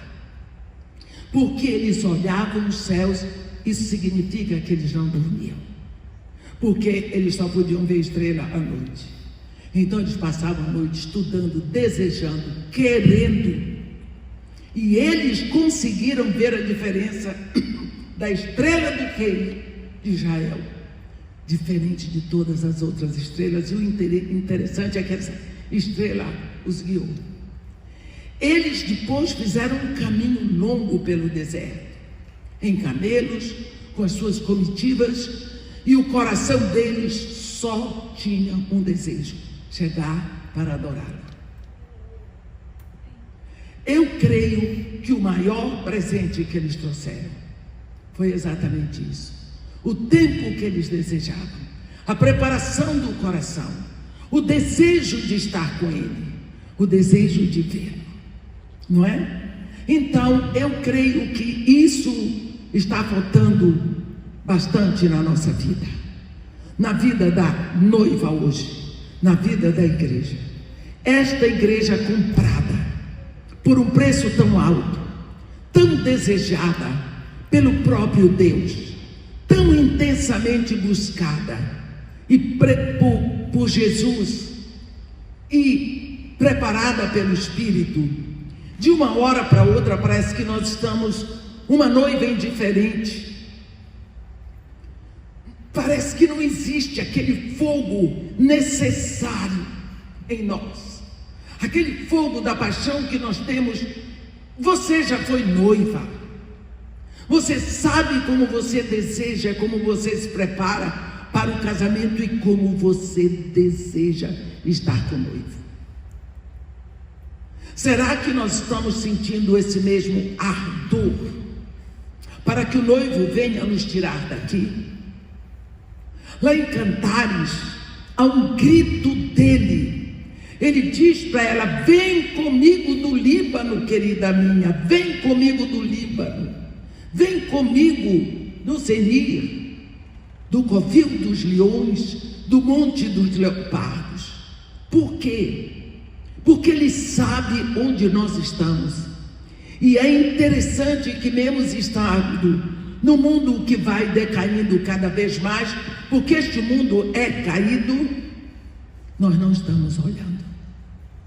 Speaker 1: Porque eles olhavam os céus, isso significa que eles não dormiam. Porque eles só podiam ver estrela à noite. Então eles passavam a noite estudando, desejando, querendo. E eles conseguiram ver a diferença da estrela do rei de Israel, diferente de todas as outras estrelas. E o interessante é que essa estrela os guiou. Eles depois fizeram um caminho longo pelo deserto, em camelos, com as suas comitivas, e o coração deles só tinha um desejo: chegar para adorá-lo. Eu creio que o maior presente que eles trouxeram foi exatamente isso. O tempo que eles desejavam, a preparação do coração, o desejo de estar com Ele, o desejo de vê-lo, não é? Então eu creio que isso está faltando bastante na nossa vida, na vida da noiva hoje, na vida da igreja. Esta igreja comprada por um preço tão alto, tão desejada pelo próprio Deus, tão intensamente buscada e por Jesus e preparada pelo Espírito. De uma hora para outra parece que nós estamos uma noiva indiferente. Parece que não existe aquele fogo necessário em nós, aquele fogo da paixão que nós temos. Você já foi noiva, você sabe como você deseja, como você se prepara para o casamento e como você deseja estar com o noivo. Será que nós estamos sentindo esse mesmo ardor para que o noivo venha nos tirar daqui? Lá em Cantares, ao grito dele. Ele diz para ela: vem comigo no Líbano, querida minha, vem comigo no Líbano, vem comigo no Senir, do covil dos leões, do monte dos leopardos. Por quê? Porque ele sabe onde nós estamos. E é interessante que mesmo estando no mundo que vai decaindo cada vez mais, porque este mundo é caído, nós não estamos olhando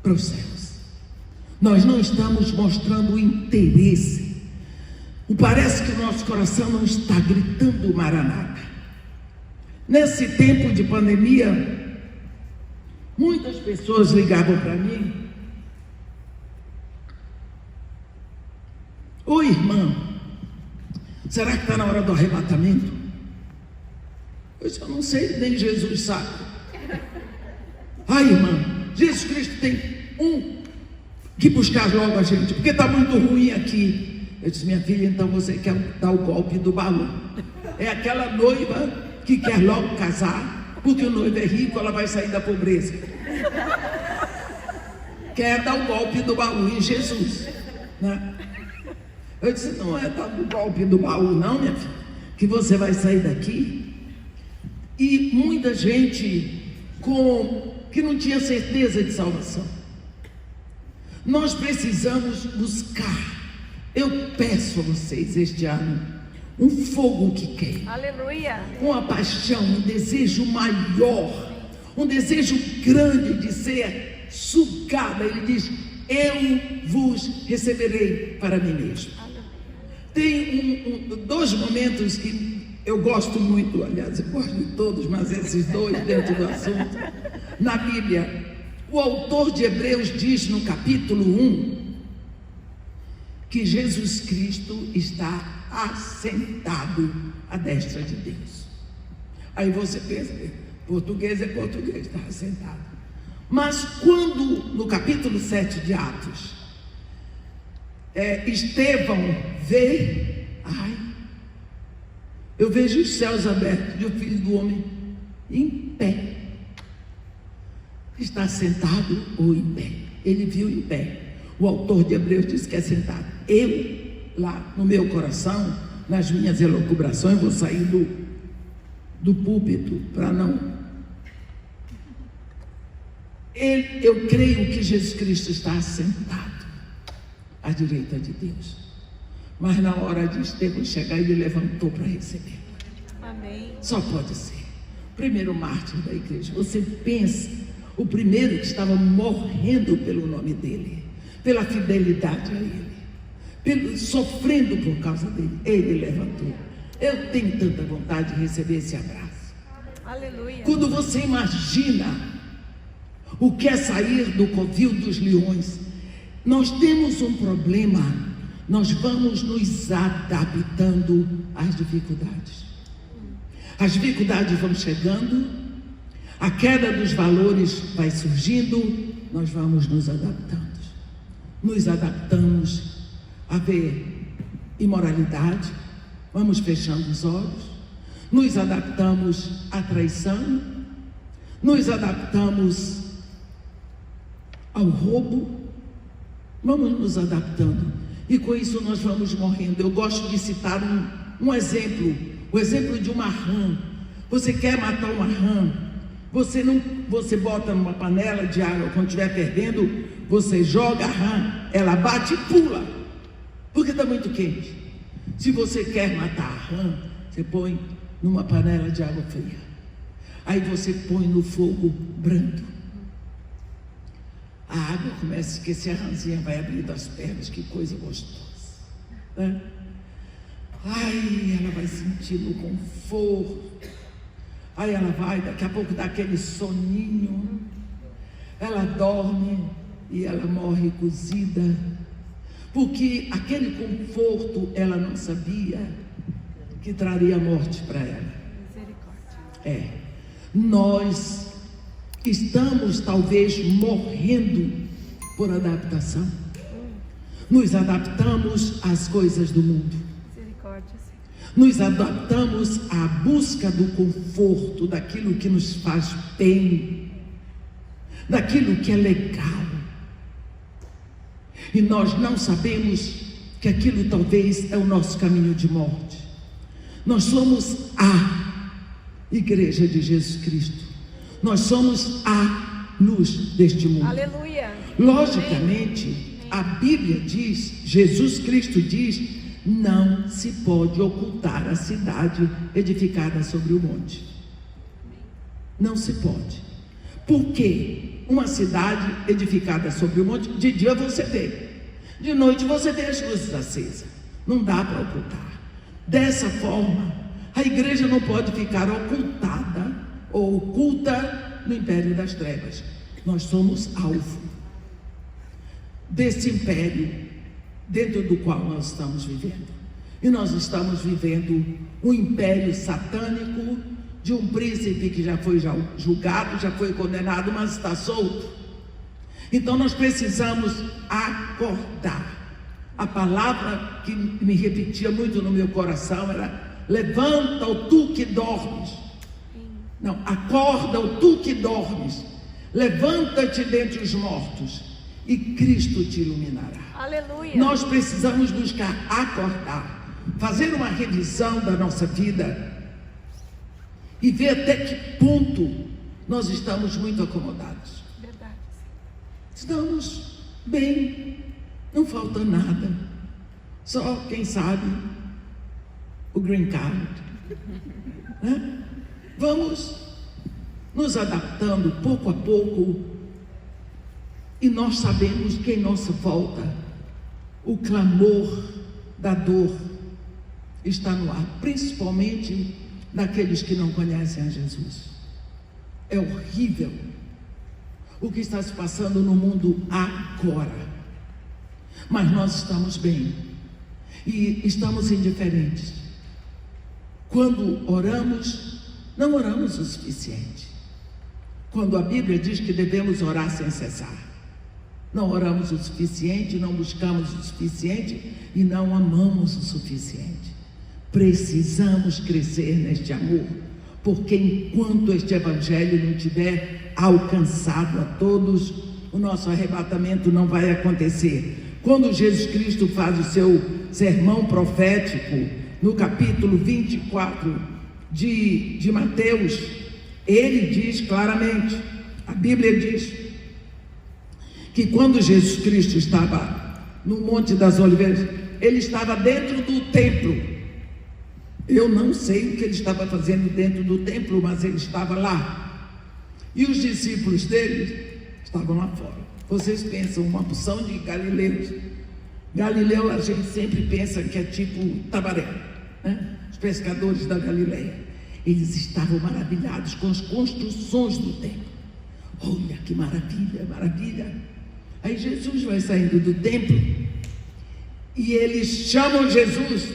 Speaker 1: para os céus. Nós não estamos mostrando interesse. Parece que o nosso coração não está gritando Maranata. Nesse tempo de pandemia, muitas pessoas ligavam para mim: oi, irmã, será que está na hora do arrebatamento? Eu disse: eu não sei, nem Jesus sabe. Ai, irmã, Jesus Cristo tem que buscar logo a gente, porque está muito ruim aqui. Eu disse: minha filha, então você quer dar o golpe do baú. É aquela noiva que quer logo casar, porque o noivo é rico, ela vai sair da pobreza. Quer dar o golpe do baú em Jesus, né? Eu disse: não é dar o golpe do baú não, minha filha, que você vai sair daqui. E muita gente que não tinha certeza de salvação. Nós precisamos buscar. Eu peço a vocês este ano um fogo que queima.
Speaker 2: Aleluia.
Speaker 1: Uma paixão, um desejo maior, um desejo grande de ser sugada. Ele diz: eu vos receberei para mim mesmo. Tem dois momentos que eu gosto muito, aliás, eu gosto de todos, mas esses dois dentro do assunto. Na Bíblia, o autor de Hebreus diz no capítulo 1 que Jesus Cristo está assentado à destra de Deus. Aí você pensa, português é português, está assentado. Mas quando no capítulo 7 de Atos, Estevão vê, eu vejo os céus abertos e o Filho do Homem em pé. Está sentado ou em pé? Ele viu em pé. O autor de Hebreus diz que é sentado. Eu, lá no meu coração, nas minhas elucubrações, vou sair do púlpito para não. Eu creio que Jesus Cristo está sentado à direita de Deus. Mas na hora de Estevão chegar, ele levantou para receber.
Speaker 2: Amém.
Speaker 1: Só pode ser. Primeiro mártir da igreja. Você pensa, o primeiro que estava morrendo pelo nome dele, pela fidelidade a ele, sofrendo por causa dele, ele levantou. Eu tenho tanta vontade de receber esse abraço.
Speaker 2: Aleluia.
Speaker 1: Quando você imagina o que é sair do covil dos leões, nós temos um problema. Nós vamos nos adaptando às dificuldades. As dificuldades vão chegando, a queda dos valores vai surgindo, nós vamos nos adaptando. Nos adaptamos a ver imoralidade, vamos fechando os olhos, nos adaptamos à traição, nos adaptamos ao roubo, vamos nos adaptando. E com isso nós vamos morrendo. Eu gosto de citar um exemplo, o exemplo de uma rã. Você quer matar uma rã, você bota numa panela de água, quando estiver fervendo, você joga a rã, ela bate e pula, porque está muito quente. Se você quer matar a rã, você põe numa panela de água fria, aí você põe no fogo brando. A água começa a esquecer, a rãzinha vai abrindo as pernas, que coisa gostosa, né? Ai, ela vai sentindo o conforto. Aí ela vai, daqui a pouco dá aquele soninho. Ela dorme e ela morre cozida. Porque aquele conforto ela não sabia que traria morte para ela.
Speaker 2: Misericórdia.
Speaker 1: Nós estamos talvez morrendo por adaptação. Nos adaptamos às coisas do mundo.
Speaker 2: Misericórdia, Senhor.
Speaker 1: Nos adaptamos à busca do conforto, daquilo que nos faz bem, daquilo que é legal. E nós não sabemos que aquilo talvez é o nosso caminho de morte. Nós somos a Igreja de Jesus Cristo. Nós somos a luz deste mundo.
Speaker 2: Aleluia.
Speaker 1: Logicamente, a Bíblia diz, Jesus Cristo diz, não se pode ocultar a cidade edificada sobre o monte. Não se pode. Por quê? Uma cidade edificada sobre o monte, de dia você vê, de noite você vê as luzes acesas. Não dá para ocultar. Dessa forma, a igreja não pode ficar ocultada ou oculta no império das trevas. Nós somos alvo desse império dentro do qual nós estamos vivendo. E nós estamos vivendo um império satânico de um príncipe que já foi julgado, já foi condenado, mas está solto. Então nós precisamos acordar. A palavra que me repetia muito no meu coração era: levanta, ó tu que dormes. Não, acorda, ó tu que dormes. Levanta-te dentre os mortos e Cristo te iluminará.
Speaker 2: Aleluia.
Speaker 1: Nós precisamos buscar acordar, fazer uma revisão da nossa vida e ver até que ponto nós estamos muito acomodados.
Speaker 2: Verdade.
Speaker 1: Estamos bem, não falta nada, só, quem sabe, o green card, né? Vamos nos adaptando pouco a pouco, e nós sabemos que em nossa volta o clamor da dor está no ar, principalmente daqueles que não conhecem a Jesus. É horrível o que está se passando no mundo agora, mas nós estamos bem e estamos indiferentes. Quando oramos, não oramos o suficiente. Quando a Bíblia diz que devemos orar sem cessar, não oramos o suficiente, não buscamos o suficiente e não amamos o suficiente. Precisamos crescer neste amor, porque enquanto este evangelho não tiver alcançado a todos, o nosso arrebatamento não vai acontecer. Quando Jesus Cristo faz o seu sermão profético, no capítulo 24 de Mateus, ele diz claramente, a Bíblia diz, que quando Jesus Cristo estava no Monte das Oliveiras, ele estava dentro do templo. Eu não sei o que ele estava fazendo dentro do templo, mas ele estava lá. E os discípulos dele estavam lá fora. Vocês pensam, uma porção de galileus. Galileu, a gente sempre pensa que é tipo Tabaré, né? Os pescadores da Galileia. Eles estavam maravilhados com as construções do templo. Olha que maravilha, maravilha. Aí Jesus vai saindo do templo e eles chamam Jesus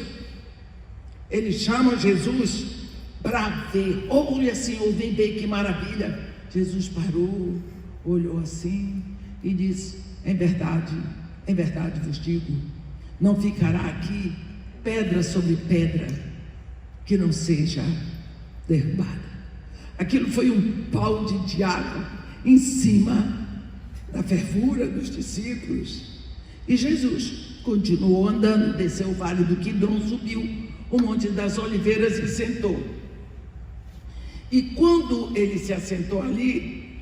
Speaker 1: para ver. Olha, Senhor, vem bem, que maravilha. Jesus parou, olhou assim e disse: em verdade vos digo, não ficará aqui pedra sobre pedra que não seja derrubada. Aquilo foi um pau de diálogo em cima da fervura dos discípulos. E Jesus continuou andando, desceu o vale do Quidron, subiu o Monte das Oliveiras e sentou. E quando ele se assentou ali,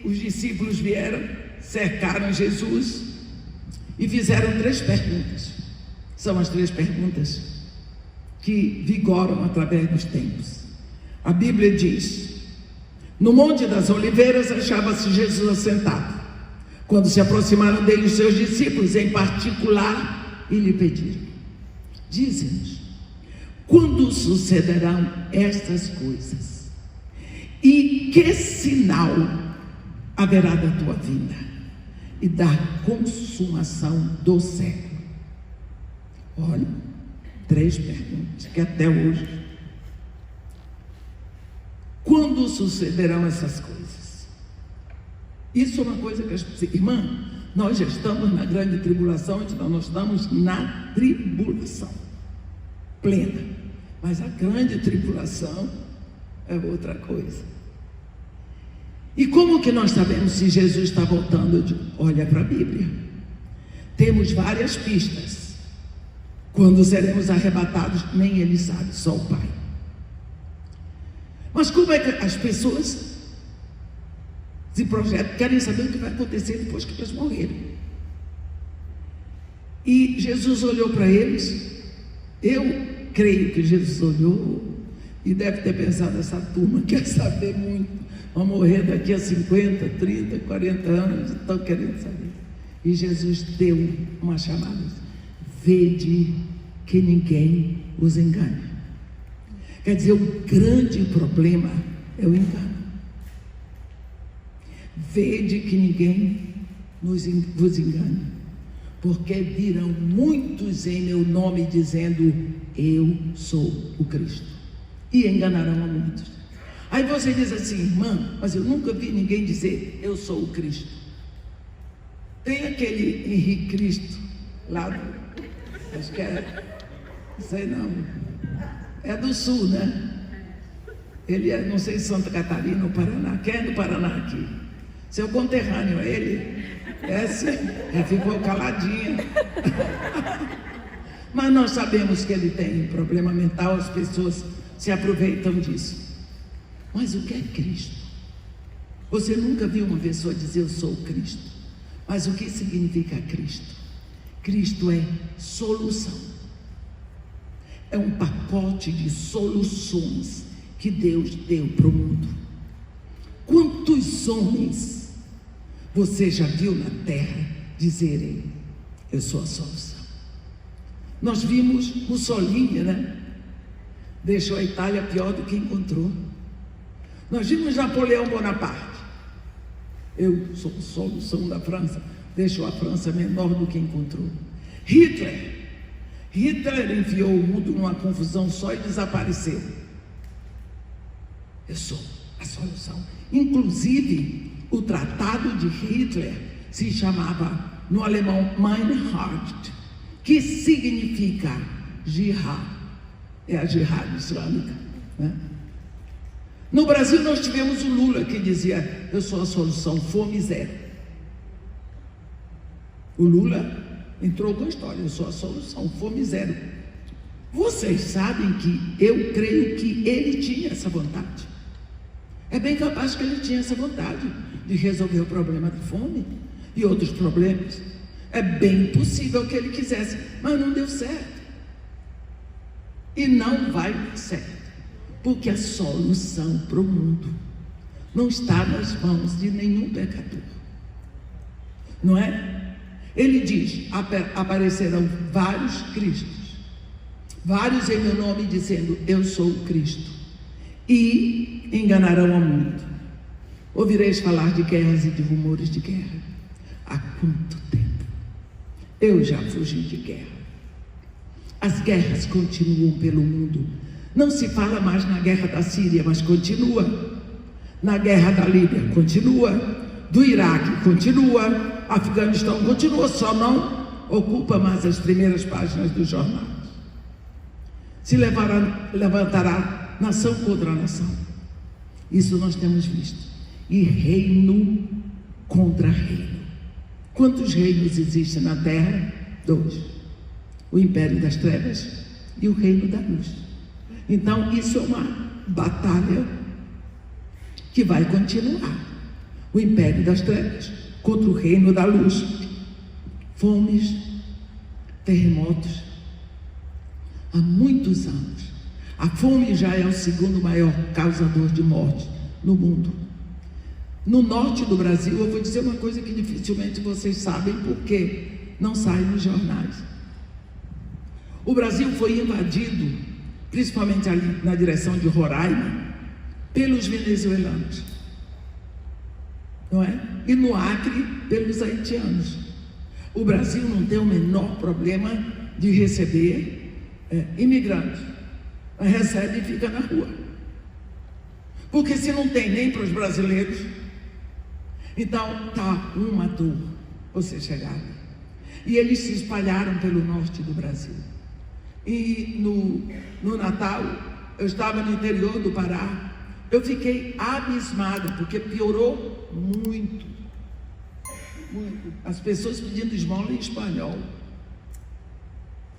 Speaker 1: os discípulos vieram, cercaram Jesus e fizeram 3 perguntas. São as 3 perguntas que vigoram através dos tempos. A Bíblia diz: no Monte das Oliveiras achava-se Jesus assentado. Quando se aproximaram dele os seus discípulos, em particular, e lhe pediram: dize-nos, quando sucederão estas coisas? E que sinal haverá da tua vinda e da consumação do século? Olha, 3 perguntas que até hoje. Quando sucederão essas coisas? Isso é uma coisa que as pessoas... Irmã, nós já estamos na grande tribulação, então nós estamos na tribulação. plena. Mas a grande tribulação é outra coisa. E como que nós sabemos se Jesus está voltando? Olha para a Bíblia. Temos várias pistas. Quando seremos arrebatados, nem Ele sabe, só o Pai. Mas como é que as pessoas se projetam, querem saber o que vai acontecer depois que eles morrerem? E Jesus olhou para eles. Eu creio que Jesus olhou e deve ter pensado: essa turma quer saber muito, vão morrer daqui a 50, 30, 40 anos, estão querendo saber. E Jesus deu uma chamada: vede que ninguém os engane. Quer dizer, o grande problema é o engano. Vede que ninguém vos engane, porque virão muitos em meu nome dizendo: eu sou o Cristo, e enganarão a muitos. Aí você diz assim: irmã, mas eu nunca vi ninguém dizer eu sou o Cristo. Tem aquele Henrique Cristo lá do, acho que é, não sei não, é do sul, né? Ele é, não sei, Santa Catarina ou Paraná. Quem é do Paraná aqui? Seu conterrâneo, ele ficou caladinho. Mas nós sabemos que ele tem problema mental, as pessoas se aproveitam disso. Mas o que é Cristo? Você nunca viu uma pessoa dizer eu sou Cristo. Mas o que significa Cristo? Cristo é solução. É um pacote de soluções que Deus deu para o mundo. Quantos homens você já viu na terra dizerem eu sou a solução? Nós vimos Mussolini, né? Deixou a Itália pior do que encontrou. Nós vimos Napoleão Bonaparte: eu sou a solução da França. Deixou a França menor do que encontrou. Hitler enfiou o mundo numa confusão só e desapareceu. Eu sou a solução. Inclusive, o tratado de Hitler se chamava, no alemão, Mein Kampf, que significa jihad. É a jihad islâmica, né? No Brasil nós tivemos o Lula que dizia eu sou a solução, fome zero. O Lula entrou com a história, eu sou a solução, fome zero. Vocês sabem que eu creio que ele tinha essa vontade. É bem capaz que ele tinha essa vontade de resolver o problema da fome e outros problemas. É bem possível que ele quisesse, mas não deu certo. E não vai dar certo, porque a solução para o mundo não está nas mãos de nenhum pecador, não é? Ele diz: aparecerão vários Cristos, vários em meu nome dizendo eu sou o Cristo, e enganarão a muito. Ouvireis falar de guerras e de rumores de guerra. Há quanto tempo eu já fugi de guerra? As guerras continuam pelo mundo. Não se fala mais na guerra da Síria, mas continua. Na guerra da Líbia, continua. Do Iraque, continua. Afeganistão, continua. Só não ocupa mais as primeiras páginas dos jornais. Se levantará nação contra nação. Isso nós temos visto. E reino contra reino. Quantos reinos existem na terra? 2. O império das trevas e o reino da luz. Então isso é uma batalha que vai continuar. O império das trevas contra o reino da luz. Fomes, terremotos, há muitos anos. A fome já é o segundo maior causador de morte no mundo. No norte do Brasil, eu vou dizer uma coisa que dificilmente vocês sabem, porque não sai nos jornais. O Brasil foi invadido, principalmente ali na direção de Roraima, pelos venezuelanos, não é? E no Acre, pelos haitianos. O Brasil não tem o menor problema de receber imigrantes. Recebe e fica na rua. Porque se não tem nem para os brasileiros, então está uma dor você chegar ali. E eles se espalharam pelo norte do Brasil. E no Natal, eu estava no interior do Pará. Eu fiquei abismada, porque piorou muito. Muito. As pessoas pedindo esmola em espanhol.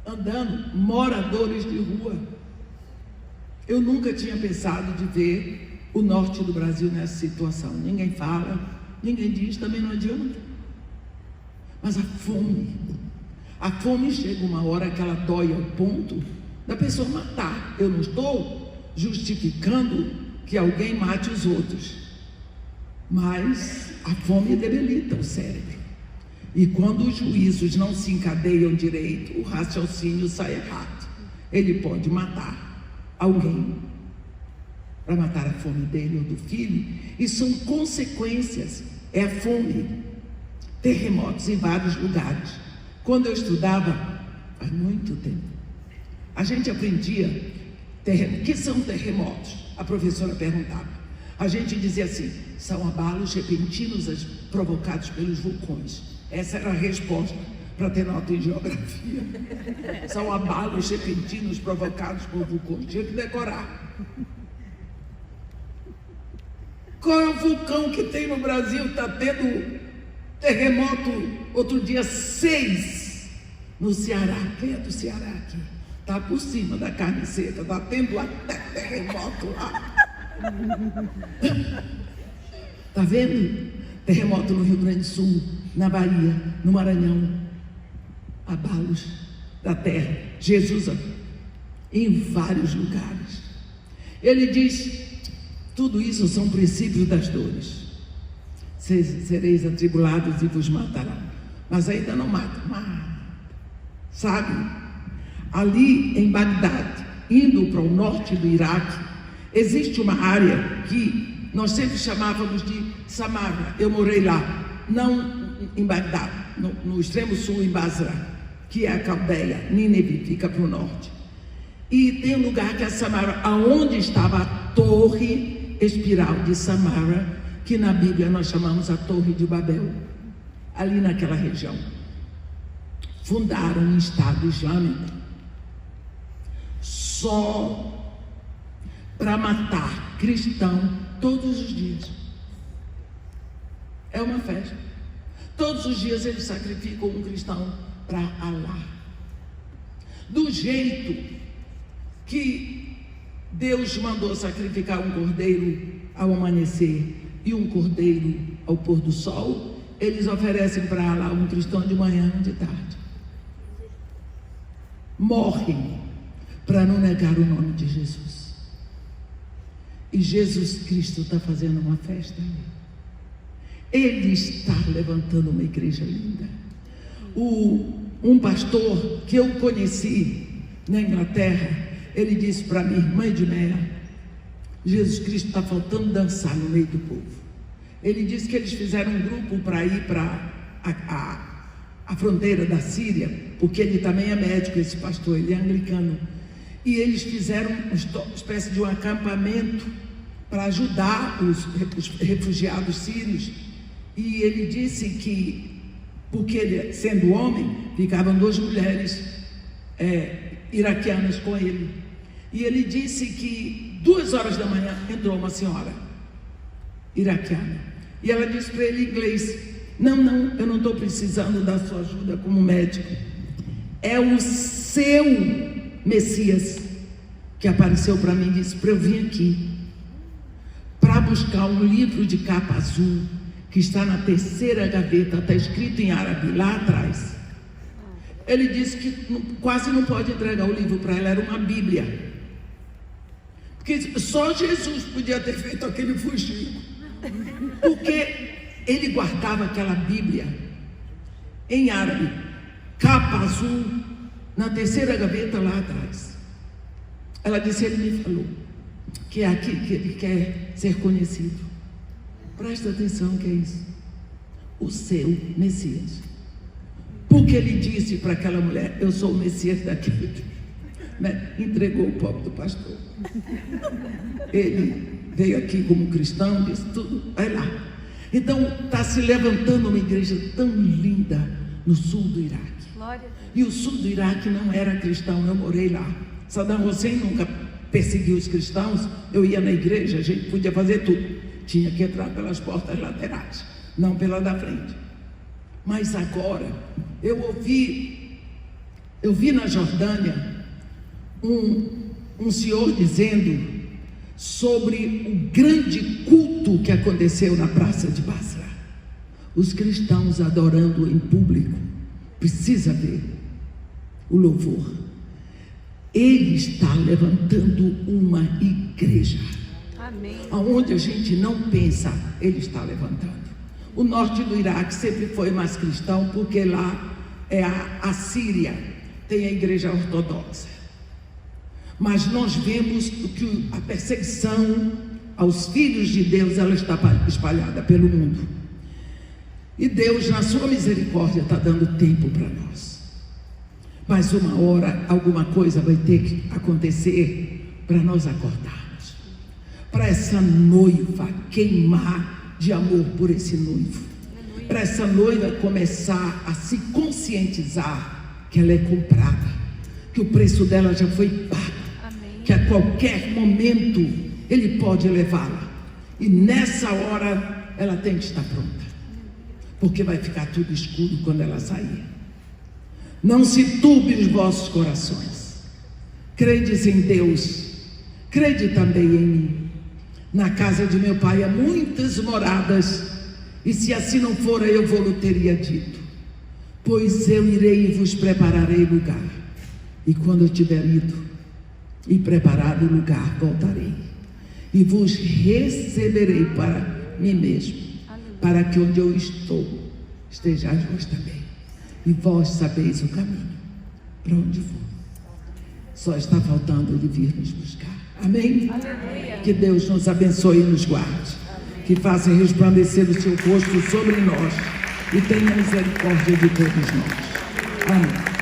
Speaker 1: Andando, moradores de rua. Eu nunca tinha pensado de ver o norte do Brasil nessa situação. Ninguém fala, ninguém diz, também não adianta. Mas a fome chega uma hora que ela dói ao ponto da pessoa matar. Eu não estou justificando que alguém mate os outros, mas a fome debilita o cérebro. E quando os juízos não se encadeiam direito, o raciocínio sai errado. Ele pode matar alguém para matar a fome dele ou do filho, e são consequências. É a fome. Terremotos em vários lugares. Quando eu estudava, há muito tempo, a gente aprendia o que são terremotos. A professora perguntava. A gente dizia assim: são abalos repentinos provocados pelos vulcões. Essa era a resposta para ter nota em geografia. São abalos repentinos provocados por vulcões. Tinha que decorar. Qual é o vulcão que tem no Brasil? Está tendo terremoto outro dia 6 no Ceará. Quem é do Ceará aqui? Está por cima da carne seca. Está tendo até terremoto lá. Está vendo? Terremoto no Rio Grande do Sul, na Bahia, no Maranhão. Abalos da terra. Jesus em vários lugares. Ele diz: tudo isso são princípios das dores. Sereis atribulados e vos matarão. Mas ainda não matam. Sabe? Ali em Bagdade, indo para o norte do Iraque, existe uma área que nós sempre chamávamos de Samara. Eu morei lá, não em Bagdade, no extremo sul, em Basra, que é a Caldeia. Nínive fica para o norte. E tem um lugar que é Samara, aonde estava a torre espiral de Samara, que na Bíblia nós chamamos a Torre de Babel. Ali naquela região fundaram um Estado Islâmico só para matar cristão todos os dias. É uma festa. Todos os dias eles sacrificam um cristão para Alá. Do jeito que Deus mandou sacrificar um cordeiro ao amanhecer e um cordeiro ao pôr do sol, eles oferecem para Alá um cristão de manhã e de tarde. Morrem para não negar o nome de Jesus. E Jesus Cristo está fazendo uma festa ali. Ele está levantando uma igreja linda. Um pastor que eu conheci na Inglaterra, ele disse para minha irmã Edmeia: Jesus Cristo está faltando dançar no meio do povo. Ele disse que eles fizeram um grupo para ir para a fronteira da Síria, porque ele também é médico, esse pastor, ele é anglicano. E eles fizeram uma espécie de um acampamento para ajudar os refugiados sírios. E ele disse que, porque ele, sendo homem, ficavam 2 mulheres iraquianas com ele. E ele disse que 2 horas da manhã entrou uma senhora iraquiana. E ela disse para ele em inglês: não, eu não estou precisando da sua ajuda como médico. É o seu Messias que apareceu para mim e disse para eu vir aqui para buscar um livro de capa azul que está na 3ª gaveta, está escrito em árabe lá atrás. Ele disse que quase não pode entregar o livro para ela, era uma Bíblia, porque só Jesus podia ter feito aquele fuxico, porque ele guardava aquela Bíblia em árabe, capa azul, na 3ª gaveta lá atrás. Ela disse: ele me falou que é aqui que ele quer ser conhecido. Presta atenção que é isso. O seu Messias. Porque ele disse para aquela mulher: eu sou o Messias daquele. Entregou o pobre do pastor. Ele veio aqui como cristão, disse tudo, vai lá. Então está se levantando uma igreja tão linda no sul do Iraque.
Speaker 2: Glória a Deus.
Speaker 1: E o sul do Iraque não era cristão, eu morei lá. Saddam Hussein nunca perseguiu os cristãos, eu ia na igreja, a gente podia fazer tudo. Tinha que entrar pelas portas laterais, não pela da frente. Mas agora, eu vi na Jordânia um senhor dizendo sobre o grande culto que aconteceu na praça de Basra. Os cristãos adorando em público. Precisa ver o louvor. Ele está levantando uma igreja.
Speaker 2: Amém.
Speaker 1: Aonde a gente não pensa, ele está levantando. O norte do Iraque sempre foi mais cristão, porque lá é a Síria, tem a igreja ortodoxa. Mas nós vemos que a perseguição aos filhos de Deus, ela está espalhada pelo mundo. E Deus, na sua misericórdia, está dando tempo para nós. Mas uma hora, alguma coisa vai ter que acontecer para nós acordarmos. Para essa noiva queimar de amor por esse noivo. Para essa noiva começar a se conscientizar que ela é comprada, que o preço dela já foi pago. Que a qualquer momento ele pode levá-la. E nessa hora ela tem que estar pronta. Porque vai ficar tudo escuro quando ela sair. Não se turbe os vossos corações. Credes em Deus, crede também em mim. Na casa de meu pai há muitas moradas, e se assim não fora, eu vou-lhe teria dito. Pois eu irei e vos prepararei lugar. E quando eu tiver ido e preparado o lugar, voltarei e vos receberei para mim mesmo, para que onde eu estou estejais vós também, e vós sabeis o caminho para onde vou. Só está faltando ele vir nos buscar. Amém?
Speaker 2: Aleluia.
Speaker 1: Que Deus nos abençoe e nos guarde, que faça resplandecer o seu rosto sobre nós e tenha misericórdia de todos nós. Amém.